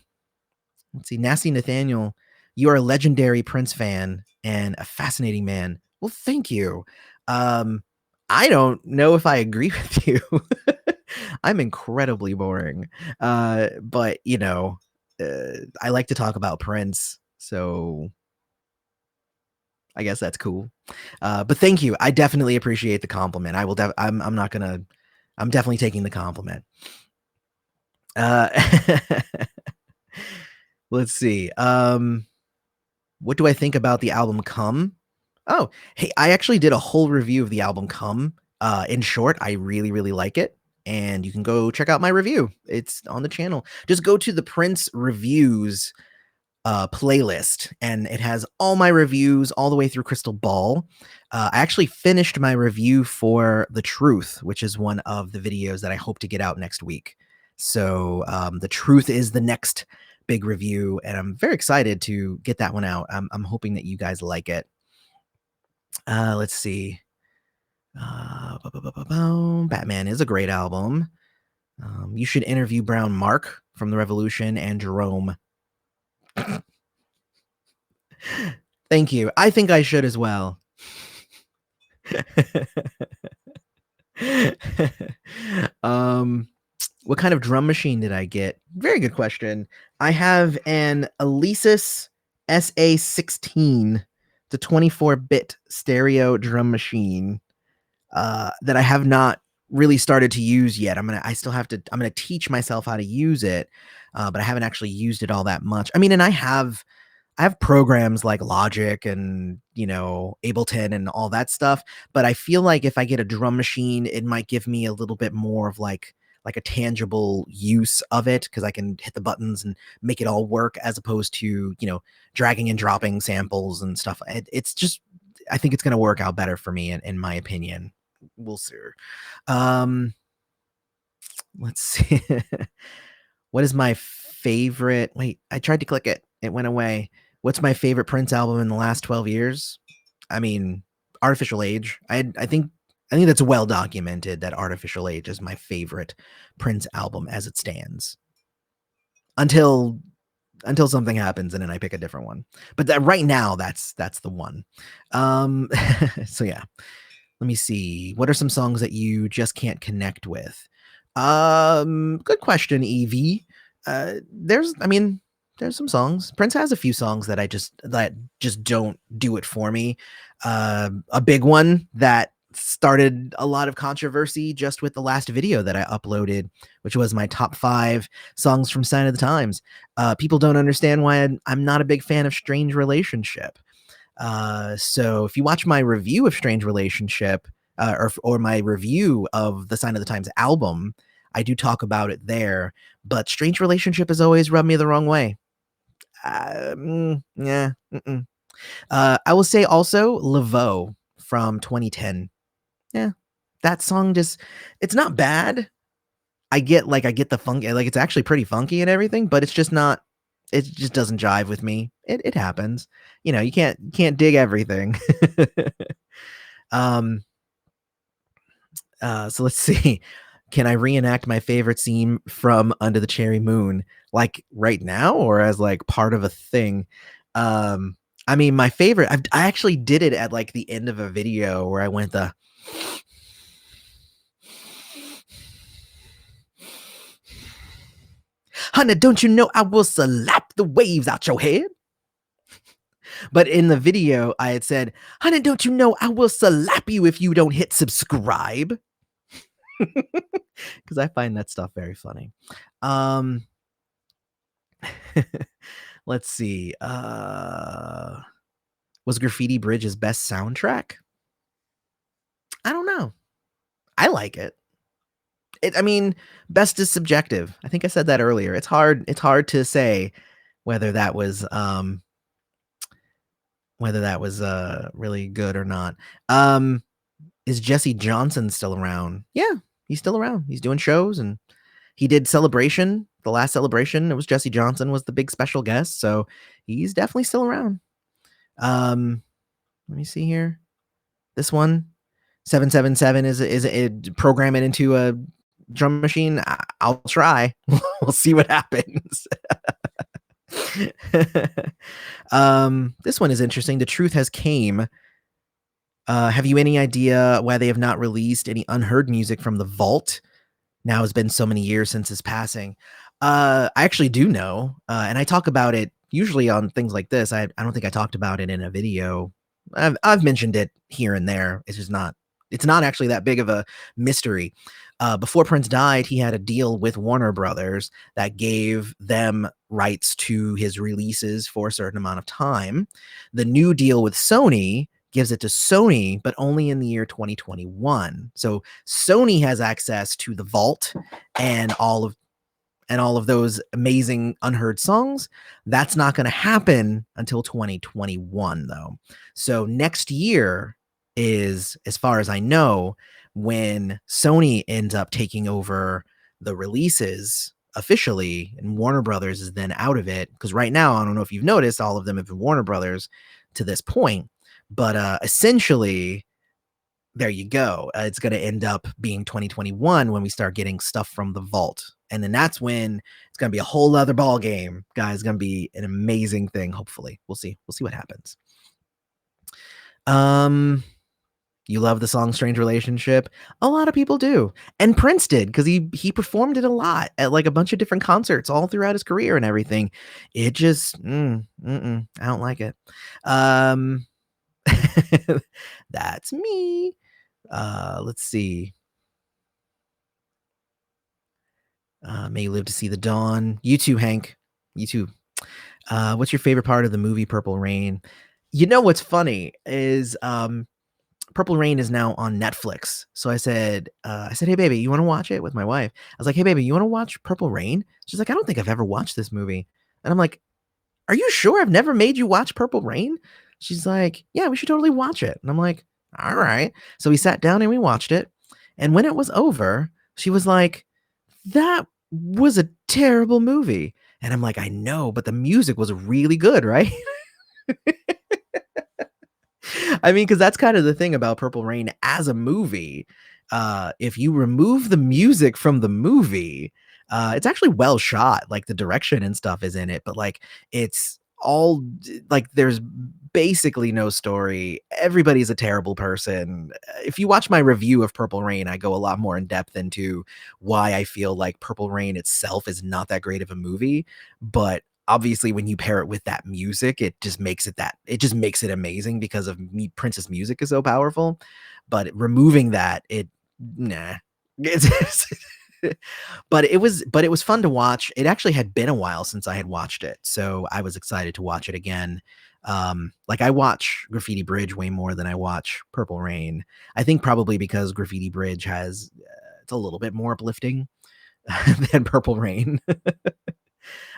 see. Nasty Nathaniel, you are a legendary Prince fan and a fascinating man. Well, thank you. I don't know if I agree with you. I'm incredibly boring. But I like to talk about Prince, so I guess that's cool. But thank you. I definitely appreciate the compliment. I will. I'm not gonna. I'm definitely taking the compliment. Uh, let's see. What do I think about the album Come? Oh, hey, I actually did a whole review of the album Come. In short, I really, really like it. And you can go check out my review. It's on the channel. Just go to the Prince Reviews playlist, and it has all my reviews all the way through Crystal Ball. I actually finished my review for The Truth, which is one of the videos that I hope to get out next week. So The Truth is the next big review, and I'm very excited to get that one out. I'm hoping that you guys like it. Let's see. Batman is a great album. You should interview Brown Mark. from the Revolution, and Jerome. Thank you. I think I should as well. What kind of drum machine did I get? Very good question. I have an Alesis SA16, the 24-bit stereo drum machine that I have not really started to use yet. I'm gonna teach myself how to use it, but I haven't actually used it all that much. I mean, and I have programs like Logic and, Ableton and all that stuff, but I feel like if I get a drum machine, it might give me a little bit more of like a tangible use of it, because I can hit the buttons and make it all work, as opposed to, dragging and dropping samples and stuff. It's just, I think it's going to work out better for me, in my opinion. We'll see. Let's see. What is my favorite? Wait, I tried to click it. It went away. What's my favorite Prince album in the last 12 years? I mean, Artificial Age. I think that's well documented that Artificial Age is my favorite Prince album as it stands. Until something happens, and then I pick a different one. But right now, that's the one. So yeah. Let me see. What are some songs that you just can't connect with? Good question, Evie. There's some songs. Prince has a few songs that just don't do it for me. A big one that started a lot of controversy just with the last video that I uploaded, which was my top 5 songs from Sign of the Times. People don't understand why I'm not a big fan of Strange Relationship. So if you watch my review of Strange Relationship, or my review of the Sign of the Times album, I do talk about it there, but Strange Relationship has always rubbed me the wrong way. Yeah. I will say also Laveau from 2010. Yeah. That song it's not bad. I get the funk, like it's actually pretty funky and everything, but it just doesn't jive with me. It happens. You can't dig everything. So let's see. Can I reenact my favorite scene from Under the Cherry Moon, like right now, or as like part of a thing? I mean, my favorite, I actually did it at like the end of a video where I went honey, don't you know I will slap the waves out your head? But in the video, I had said, honey, don't you know I will slap you if you don't hit subscribe? Because I find that stuff very funny. Let's see. Was Graffiti Bridge's best soundtrack? I don't know. I like it. I mean, best is subjective. I think I said that earlier. It's hard to say whether that was really good or not. Is Jesse Johnson still around? Yeah, he's still around. He's doing shows, and he did Celebration. The last Celebration, it was Jesse Johnson was the big special guest, so he's definitely still around. Let me see here. This one, 777 is program it into a drum machine. I'll try. We'll see what happens. This one is interesting. The Truth Has Came. Have you any idea why they have not released any unheard music from the vault? Now it's been so many years since his passing. I actually do know, and I talk about it usually on things like this. I don't think I talked about it in a video. I've mentioned it here and there. It's not actually that big of a mystery. Before Prince died, he had a deal with Warner Brothers that gave them rights to his releases for a certain amount of time. The new deal with Sony gives it to Sony, but only in the year 2021. So Sony has access to the vault and all of those amazing unheard songs. That's not going to happen until 2021, though. So next year is, as far as I know, when Sony ends up taking over the releases officially, and Warner Brothers is then out of it. Because right now, I don't know if you've noticed, all of them have been Warner Brothers to this point. But essentially, there you go. It's going to end up being 2021 when we start getting stuff from the vault. And then that's when it's going to be a whole other ball game, guys. It's going to be an amazing thing. Hopefully we'll see what happens. You love the song Strange Relationship? A lot of people do. And Prince did, because he performed it a lot at like a bunch of different concerts all throughout his career and everything. It just I don't like it. That's me. Let's see. May you live to see the dawn. You too, Hank. You too. What's your favorite part of the movie Purple Rain? You know what's funny is Purple Rain is now on Netflix. So I said, hey baby, you want to watch it with my wife? I was like, hey baby, you want to watch Purple Rain? She's like, I don't think I've ever watched this movie. And I'm like, are you sure I've never made you watch Purple Rain? She's like, yeah, we should totally watch it. And I'm like, all right. So we sat down and we watched it. And when it was over, she was like, that was a terrible movie. And I'm like, I know, but the music was really good, right? I mean, because that's kind of the thing about Purple Rain as a movie. If you remove the music from the movie, it's actually well shot. Like the direction and stuff is in it, but like it's all like there's basically no story. Everybody's a terrible person. If you watch my review of Purple Rain, I go a lot more in depth into why I feel like Purple Rain itself is not that great of a movie, but obviously when you pair it with that music, it just makes it amazing because of Prince's music is so powerful. But removing that, it's but it was fun to watch. It actually had been a while since I had watched it, so I was excited to watch it again. Like I watch Graffiti Bridge way more than I watch Purple Rain. I think probably because Graffiti Bridge has it's a little bit more uplifting than Purple Rain.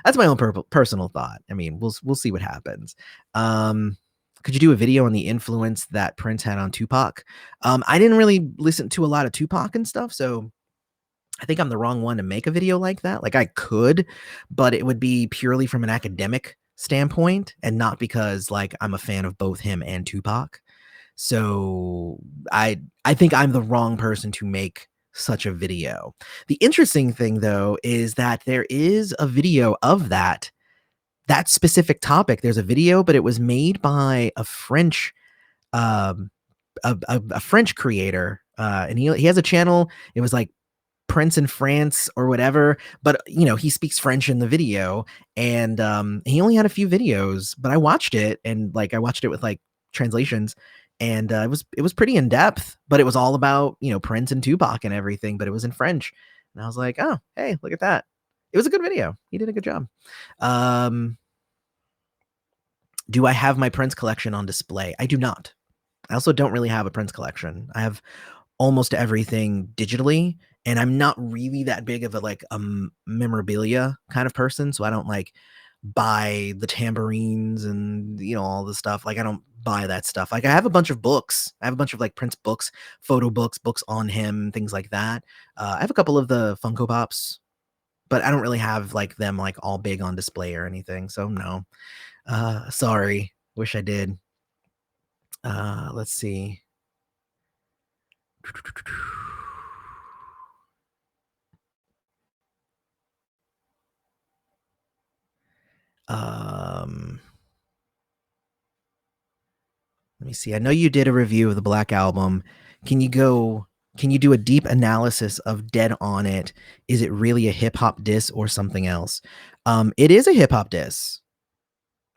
That's my own personal thought. I mean, we'll see what happens. Could you do a video on the influence that Prince had on Tupac? I didn't really listen to a lot of Tupac and stuff, so I think I'm the wrong one to make a video like that. Like I could, but it would be purely from an academic standpoint and not because like I'm a fan of both him and Tupac. So I think I'm the wrong person to make such a video. The interesting thing though is that there is a video of that specific topic. There's a video, but it was made by a French um a French creator, and he has a channel. It was like Prince in France or whatever, but you know, he speaks French in the video, and he only had a few videos, but I watched it, and like I watched it with like translations, and it was pretty in depth, but it was all about, you know, Prince and Tupac and everything, but it was in French, and I was like, oh hey, look at that. It was a good video. He did a good job. Do I have my Prince collection on display? I do not. I also don't really have a Prince collection. I have almost everything digitally, and I'm not really that big of a like memorabilia kind of person, so I don't like buy the tambourines and you know all the stuff. Like I don't buy that stuff. Like I have a bunch of books. I have a bunch of like Prince books, photo books, books on him, things like that. I have a couple of the Funko Pops, but I don't really have like them like all big on display or anything. So no. Sorry. Wish I did. Let's see. Let me see. I know you did a review of the Black Album. Can you do a deep analysis of Dead on It? Is it really a hip hop diss or something else? It is a hip hop diss.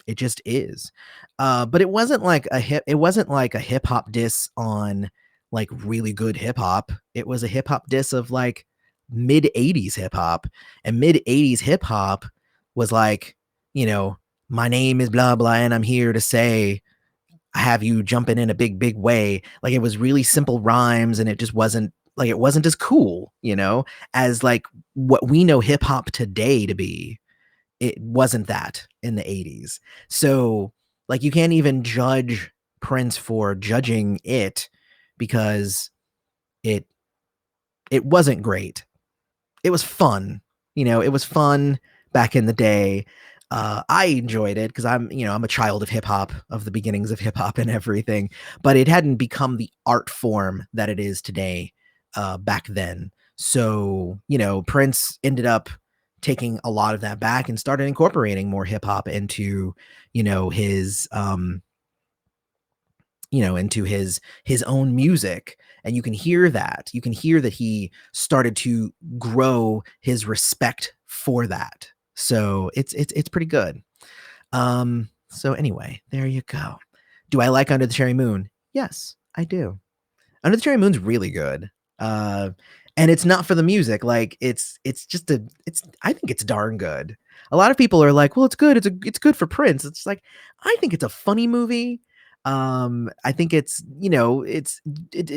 It just is. But it wasn't like a hip hop diss on like really good hip hop. It was a hip hop diss of like mid 80s hip hop. And mid 80s hip hop was like, you know, my name is blah blah and I'm here to say I have you jumping in a big big way. Like it was really simple rhymes, and it just wasn't like it wasn't as cool, you know, as like what we know hip hop today to be. It wasn't that in the 80s. So like you can't even judge Prince for judging it because it wasn't great. It was fun. You know, it was fun back in the day. I enjoyed it because I'm a child of hip hop, of the beginnings of hip hop and everything, but it hadn't become the art form that it is today back then. So, Prince ended up taking a lot of that back and started incorporating more hip hop into, his into his own music. And you can hear that. You can hear that he started to grow his respect for that. So it's pretty good. So anyway, there you go. Do I like Under the Cherry Moon? Yes, I do. Under the Cherry Moon's really good. Uh, and it's not for the music. Like it's just it's I think it's darn good. A lot of people are like, well, it's good. It's good for Prince. It's like, I think it's a funny movie. I think it's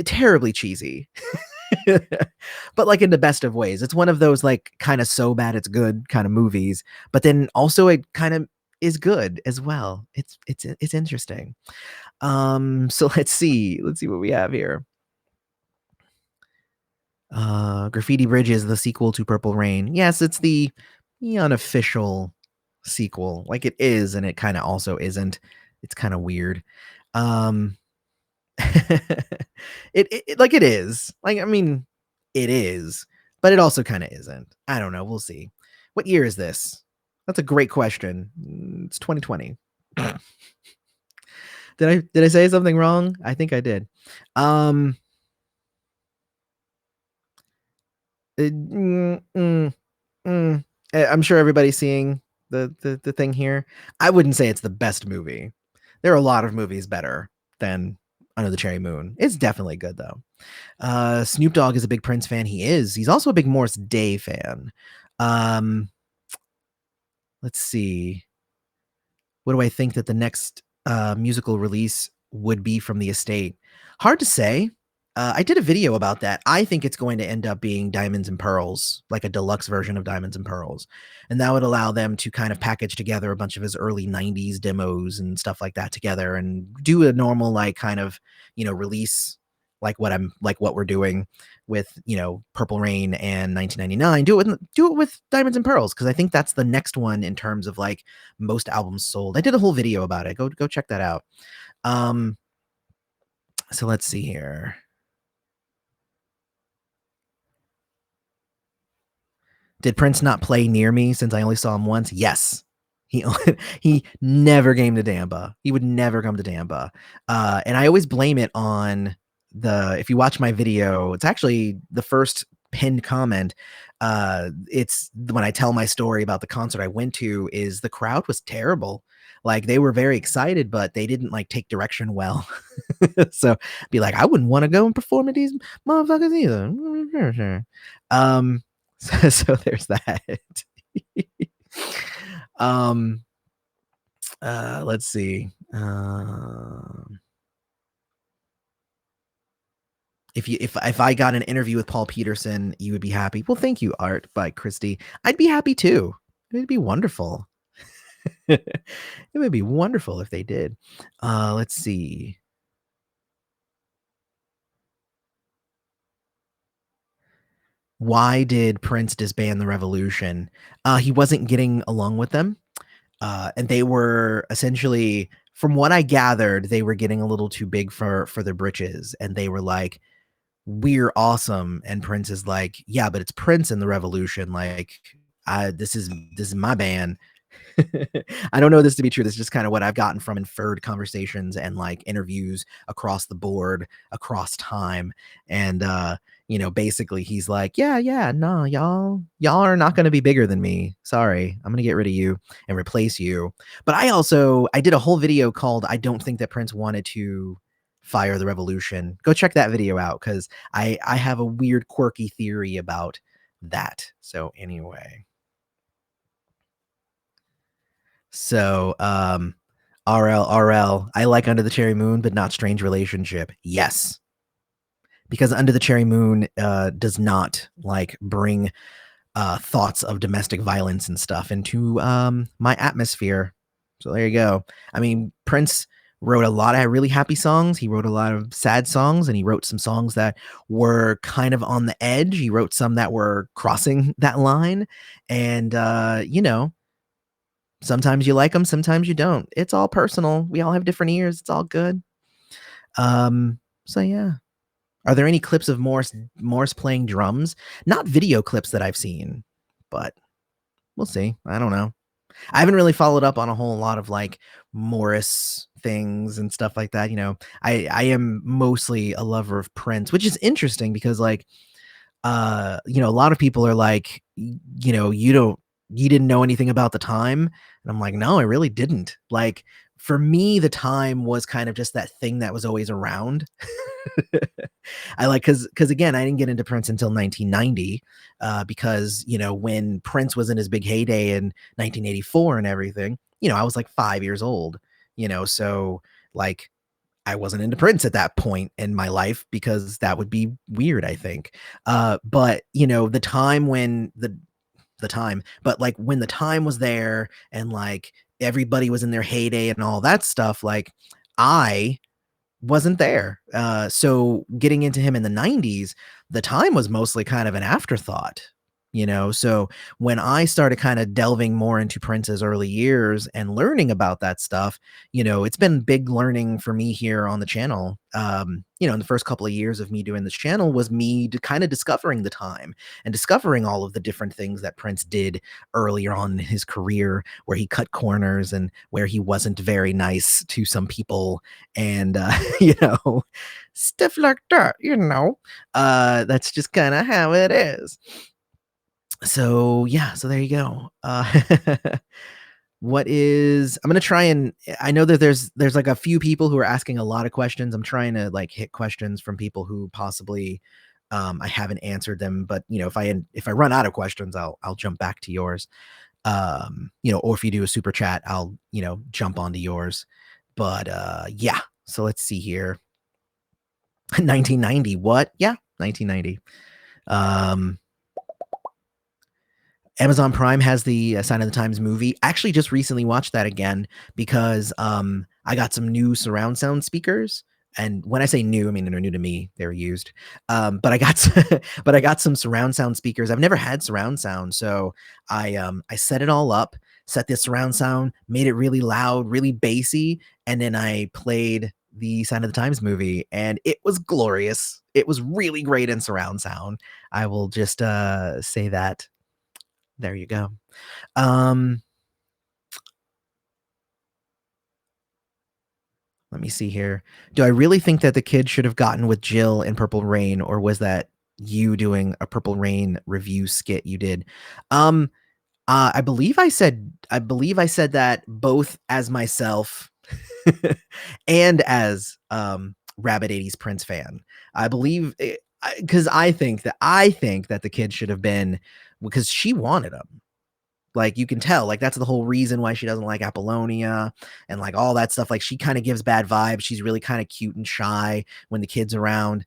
terribly cheesy. But like in the best of ways. It's one of those like kind of so bad it's good kind of movies, but then also it kind of is good as well. It's interesting. So let's see. Let's see what we have here. Graffiti Bridge is the sequel to Purple Rain. Yes, it's the unofficial sequel. Like it is, and it kind of also isn't. It's kind of weird. Um it like it is. Like I mean, it is, but it also kind of isn't. I don't know. We'll see. What year is this? That's a great question. It's 2020. Did I say something wrong? I think I did. Um mm, mm, I'm sure everybody's seeing the thing here. I wouldn't say it's the best movie. There are a lot of movies better than Under the Cherry Moon. It's definitely good though. Snoop Dogg is a big Prince fan. He is. He's also a big Morris Day fan. Um, let's see. What do I think that the next musical release would be from the estate? Hard to say. I did a video about that. I think it's going to end up being Diamonds and Pearls, like a deluxe version of Diamonds and Pearls. And that would allow them to kind of package together a bunch of his early 90s demos and stuff like that together and do a normal, like, kind of, release like what we're doing with, Purple Rain and 1999. Do it with Diamonds and Pearls because I think that's the next one in terms of like most albums sold. I did a whole video about it. Go check that out. So let's see here. Did Prince not play near me since I only saw him once? Yes. He he never came to Damba. He would never come to Damba. And I always blame it on if you watch my video, it's actually the first pinned comment. It's when I tell my story about the concert I went to is the crowd was terrible. Like they were very excited, but they didn't like take direction well. So be like, I wouldn't want to go and perform at these motherfuckers either. So there's that. um let's see. If I got an interview with Paul Peterson, you would be happy. Well, thank you, Art by Christy. I'd be happy too. It would be wonderful. It would be wonderful if they did. Let's see. Why did Prince disband the Revolution? He wasn't getting along with them. And they were essentially, from what I gathered, they were getting a little too big for their britches. And they were like, we're awesome. And Prince is like, yeah, but it's Prince and the Revolution. Like, this is my band. I don't know this to be true. This is just kind of what I've gotten from inferred conversations and like interviews across the board, across time. And basically he's like, yeah, no, y'all are not going to be bigger than me. Sorry. I'm going to get rid of you and replace you. But I did a whole video called I Don't Think That Prince Wanted to Fire the Revolution. Go check that video out because I have a weird, quirky theory about that. So anyway. So, RL, I like Under the Cherry Moon, but not Strange Relationship. Yes. Because Under the Cherry Moon does not like bring thoughts of domestic violence and stuff into my atmosphere. So there you go. I mean, Prince wrote a lot of really happy songs. He wrote a lot of sad songs, and he wrote some songs that were kind of on the edge. He wrote some that were crossing that line. And, Sometimes you like them, sometimes you don't. It's all personal. We all have different ears. It's all good. So yeah. Are there any clips of Morse playing drums? Not video clips that I've seen, but we'll see. I don't know. I haven't really followed up on a whole lot of like Morris things and stuff like that. I am mostly a lover of Prince, which is interesting because like a lot of people are like, you didn't know anything about the time. And I'm like, no, I really didn't. Like for me, the time was kind of just that thing that was always around. I like because again, I didn't get into Prince until 1990, because when Prince was in his big heyday in 1984 and everything, I was like 5 years old, so like I wasn't into Prince at that point in my life because that would be weird, I think. But the time when the time, but like when the time was there and like everybody was in their heyday and all that stuff, like I wasn't there. So getting into him in the 90s, the time was mostly kind of an afterthought, So when I started kind of delving more into Prince's early years and learning about that stuff, it's been big learning for me here on the channel. In the first couple of years of me doing this channel was me kind of discovering the time and discovering all of the different things that Prince did earlier on in his career, where he cut corners and where he wasn't very nice to some people and stuff like that, that's just kind of how it is. So yeah, so there you go. I'm gonna try and I know that there's like a few people who are asking a lot of questions. I'm trying to like hit questions from people who possibly I haven't answered them, but if I run out of questions, I'll jump back to yours. Or if you do a super chat, I'll jump onto yours. But yeah, so let's see here. 1990, what? Yeah, 1990. Amazon Prime has the Sign of the Times movie. I actually just recently watched that again because I got some new surround sound speakers. And when I say new, I mean they're new to me. They're used. But I got but I got some surround sound speakers. I've never had surround sound, so I set it all up, set this surround sound, made it really loud, really bassy, and then I played the Sign of the Times movie, and it was glorious. It was really great in surround sound. I will just say that. There you go. Um, Let me see here. Do I really think that the kid should have gotten with Jill in Purple Rain, or was that you doing a Purple Rain review skit you did? Um, I believe I said that both as myself and as Rabbit 80s Prince fan. I believe because I think that the kid should have been because she wanted him. Like, you can tell, like, that's the whole reason why she doesn't like Apollonia and, like, all that stuff. Like, she kinda gives bad vibes. She's really kinda cute and shy when the kid's around.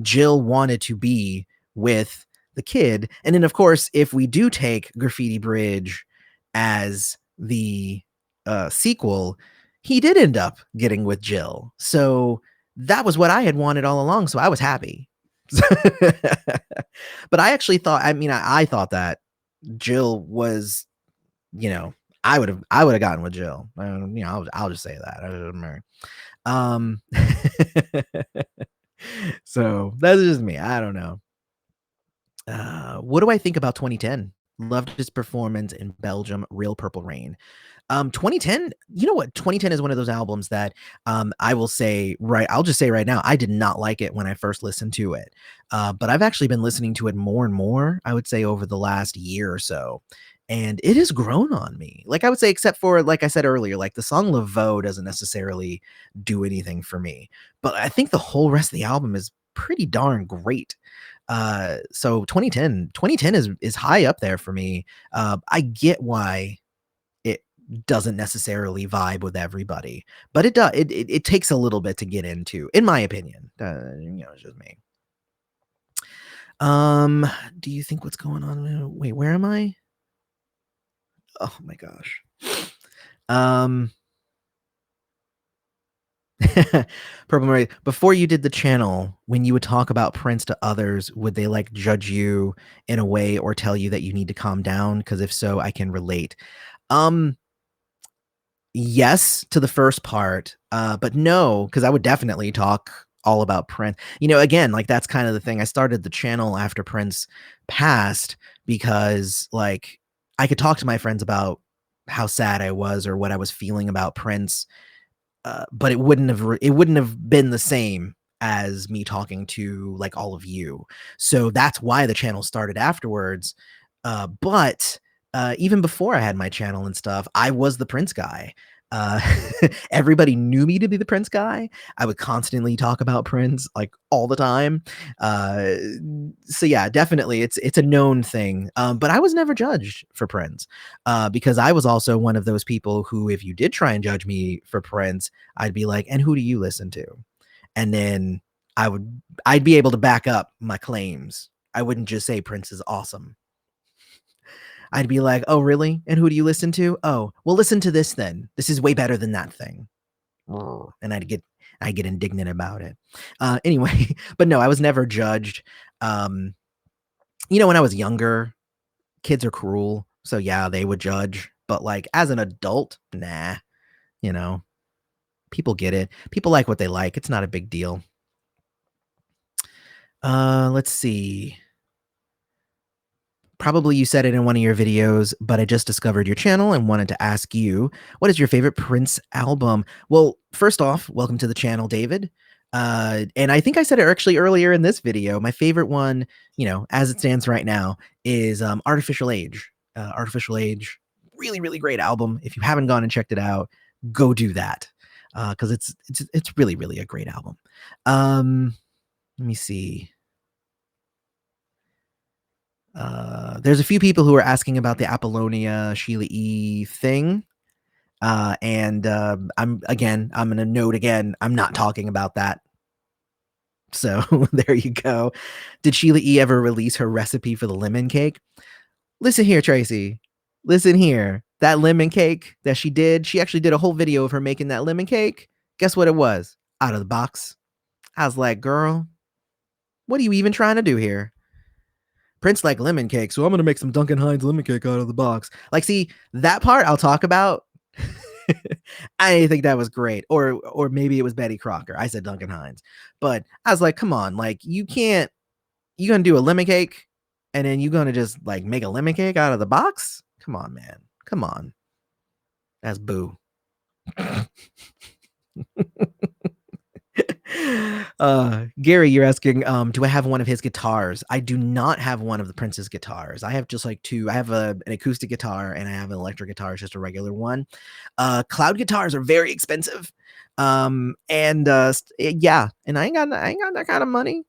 Jill wanted to be with the kid. And then, of course, if we do take Graffiti Bridge as the, sequel, he did end up getting with Jill. So, that was what I had wanted all along, so I was happy. But I actually thought I thought that Jill was, you know, I would have gotten with Jill. I'll just say that. I didn't marry. Um, so that's just me. I don't know. What do I think about 2010? Loved his performance in Belgium, Real Purple Rain. 2010, you know what? 2010 is one of those albums that I'll just say right now, I did not like it when I first listened to it. But I've actually been listening to it more and more, I would say, over the last year or so. And it has grown on me. Like I would say, except for, like I said earlier, like the song Laveau doesn't necessarily do anything for me. But I think the whole rest of the album is pretty darn great. So 2010 is high up there for me. I get why it doesn't necessarily vibe with everybody, but it does. It takes a little bit to get into, in my opinion. It's just me. Do you think what's going on? Wait, where am I? Oh my gosh. Um, Purple Mary, before you did the channel, when you would talk about Prince to others, would they like judge you in a way or tell you that you need to calm down? Because if so, I can relate. Um, yes to the first part, but no, because I would definitely talk all about Prince. Again, like that's kind of the thing. I started the channel after Prince passed because like I could talk to my friends about how sad I was or what I was feeling about Prince, but it wouldn't have been the same as me talking to like all of you. So that's why the channel started afterwards. But even before I had my channel and stuff, I was the Prince guy. Uh, Everybody knew me to be the Prince guy. I would constantly talk about Prince like all the time. Uh, so yeah, definitely, it's a known thing. But I was never judged for Prince because I was also one of those people who, if you did try and judge me for Prince, I'd be like, "And who do you listen to?" And then I'd be able to back up my claims. I wouldn't just say Prince is awesome. I'd be like, "Oh, really? And who do you listen to? Oh, well, listen to this then. This is way better than that thing." And I'd get indignant about it. Anyway, but no, I was never judged. Um, when I was younger, kids are cruel, so yeah, they would judge. But like as an adult, nah, you know, people get it. People like what they like. It's not a big deal. Let's see. Probably you said it in one of your videos, but I just discovered your channel and wanted to ask you, what is your favorite Prince album? Well, first off, welcome to the channel, David. And I think I said it actually earlier in this video. My favorite one, as it stands right now, is Artificial Age. Artificial Age, really, really great album. If you haven't gone and checked it out, go do that because it's really, really a great album. Let me see. There's a few people who are asking about the Apollonia Sheila E thing. And I'm gonna note again, I'm not talking about that. So there you go. Did Sheila E ever release her recipe for the lemon cake? Listen here, Tracy. Listen here. That lemon cake that she actually did a whole video of her making that lemon cake. Guess what it was? Out of the box. I was like, girl, what are you even trying to do here? Prince like lemon cake, so I'm gonna make some Duncan Hines lemon cake out of the box. Like, see, that part I'll talk about. I didn't think that was great, or maybe it was Betty Crocker. I said Duncan Hines, but I was like, come on, like you gonna do a lemon cake, and then you gonna just like make a lemon cake out of the box? Come on, man, come on, that's boo. Gary, you're asking, do I have one of his guitars? I do not have one of the Prince's guitars. I have just like two. I have an acoustic guitar and I have an electric guitar. It's just a regular one. Cloud guitars are very expensive. And yeah, and I ain't got that kind of money.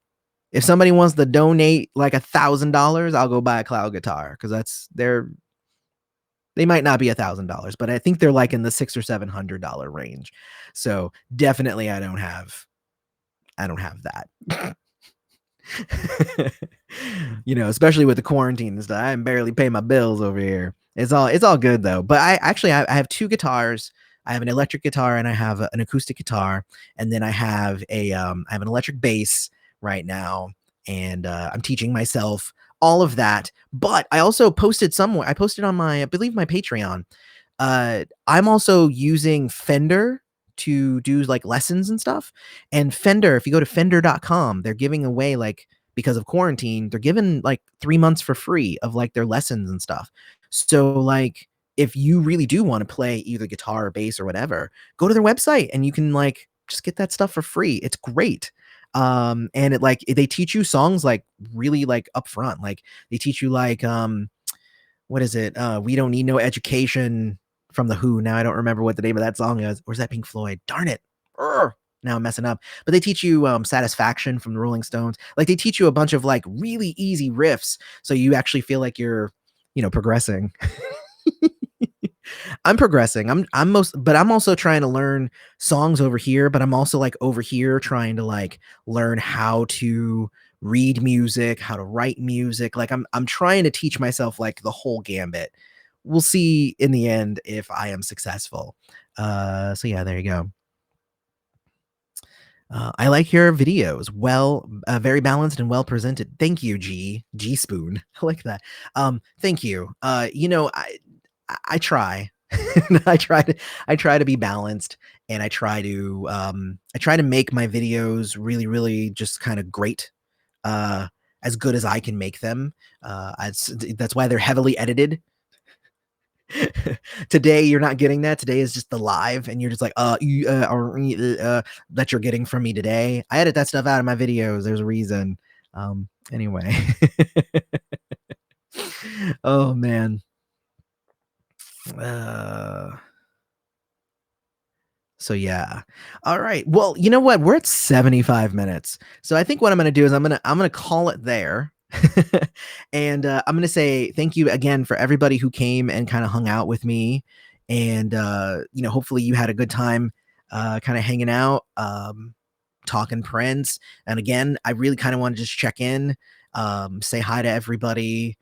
If somebody wants to donate like $1,000, I'll go buy a cloud guitar because they might not be $1,000, but I think they're like in the $600 or $700 range. So definitely I don't have that. Especially with the quarantine and stuff. I barely pay my bills over here. It's all good though. But I have two guitars. I have an electric guitar and I have an acoustic guitar, and then I have an electric bass right now, and I'm teaching myself all of that. But I also posted somewhere. I posted on I believe my Patreon. I'm also using Fender to do like lessons and stuff. And Fender, if you go to fender.com, they're giving away like, because of quarantine, they're giving like 3 months for free of like their lessons and stuff. So like if you really do want to play either guitar or bass or whatever, go to their website and you can like just get that stuff for free. It's great. And they teach you songs like really like upfront. Like they teach you like what is it? We Don't Need No Education from The Who. Now I don't remember what the name of that song is. Or is that Pink Floyd? Darn it. Now I'm messing up. But they teach you Satisfaction from the Rolling Stones. Like they teach you a bunch of like really easy riffs, so you actually feel like you're, progressing. I'm progressing. But I'm also trying to learn songs over here, but I'm also like over here trying to like learn how to read music, how to write music. Like I'm trying to teach myself like the whole gambit. We'll see in the end if I am successful. So yeah, there you go. I like your videos. Well, very balanced and well presented. Thank you, G Spoon. I like that. Thank you. I try. I try to be balanced, and I try to make my videos really, really just kinda great, uh, as good as I can make them. That's why they're heavily edited. Today, you're not getting that. Today is just the live, and you're just like, that you're getting from me today. I edit that stuff out of my videos. There's a reason. Anyway. Oh, man. Uh So yeah. All right. Well, you know what? We're at 75 minutes. So I think what I'm going to do is I'm going to call it there. And I'm going to say thank you again for everybody who came and kind of hung out with me, and hopefully you had a good time kind of hanging out, talking Prince. And again, I really kind of want to just check in, say hi to everybody.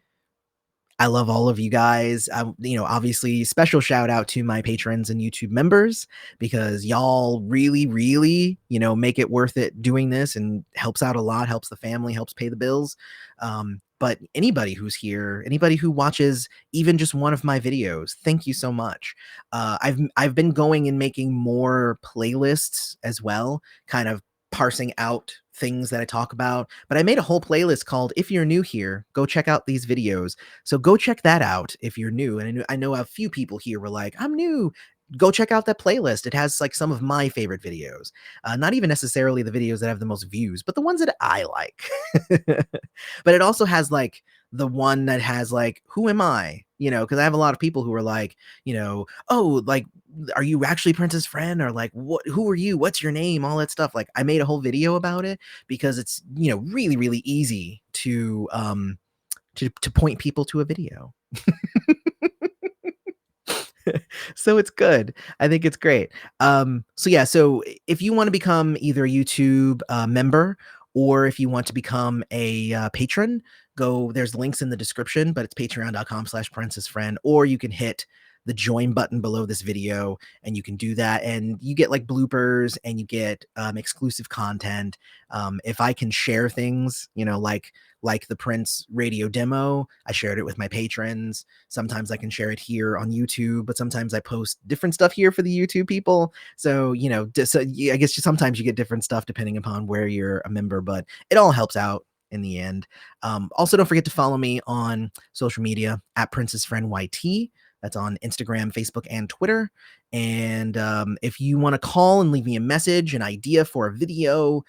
I love all of you guys. Obviously, special shout out to my patrons and YouTube members, because y'all really, really, make it worth it doing this, and helps out a lot, helps the family, helps pay the bills. But anybody who's here, anybody who watches even just one of my videos, thank you so much. I've been going and making more playlists as well, kind of parsing out things that I talk about. But I made a whole playlist called "If You're New Here, Go Check Out These Videos." So go check that out if you're new. And I know a few people here were like, "I'm new." Go check out that playlist. It has like some of my favorite videos. Not even necessarily the videos that have the most views, but the ones that I like. But it also has like the one that has like, "Who am I?" Because I have a lot of people who are like, "Oh, like, are you actually Prince's friend?" Or like, who are you? What's your name? All that stuff. Like, I made a whole video about it, because it's, really, really easy to point people to a video. So it's good. I think it's great. So yeah, so if you want to become either a YouTube member, or if you want to become a patron, there's links in the description, but it's patreon.com/princessfriend, or you can hit the join button below this video, and you can do that, and you get like bloopers, and you get exclusive content. If I can share things, like the Prince radio demo, I shared it with my patrons. Sometimes I can share it here on YouTube, but sometimes I post different stuff here for the YouTube people. So, I guess sometimes you get different stuff depending upon where you're a member, but it all helps out in the end. Also, don't forget to follow me on social media at Princess Friend YT. That's on Instagram, Facebook, and Twitter. And if you want to call and leave me a message, an idea for a video,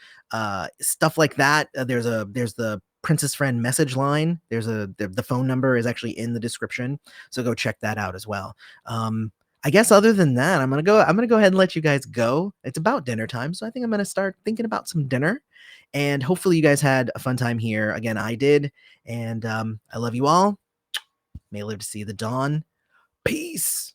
stuff like that, there's the Princess Friend message line. The phone number is actually in the description, so go check that out as well. I guess other than that, I'm gonna go ahead and let you guys go. It's about dinner time, so I think I'm gonna start thinking about some dinner. And hopefully you guys had a fun time here. Again, I did, and I love you all. May live to see the dawn. Peace.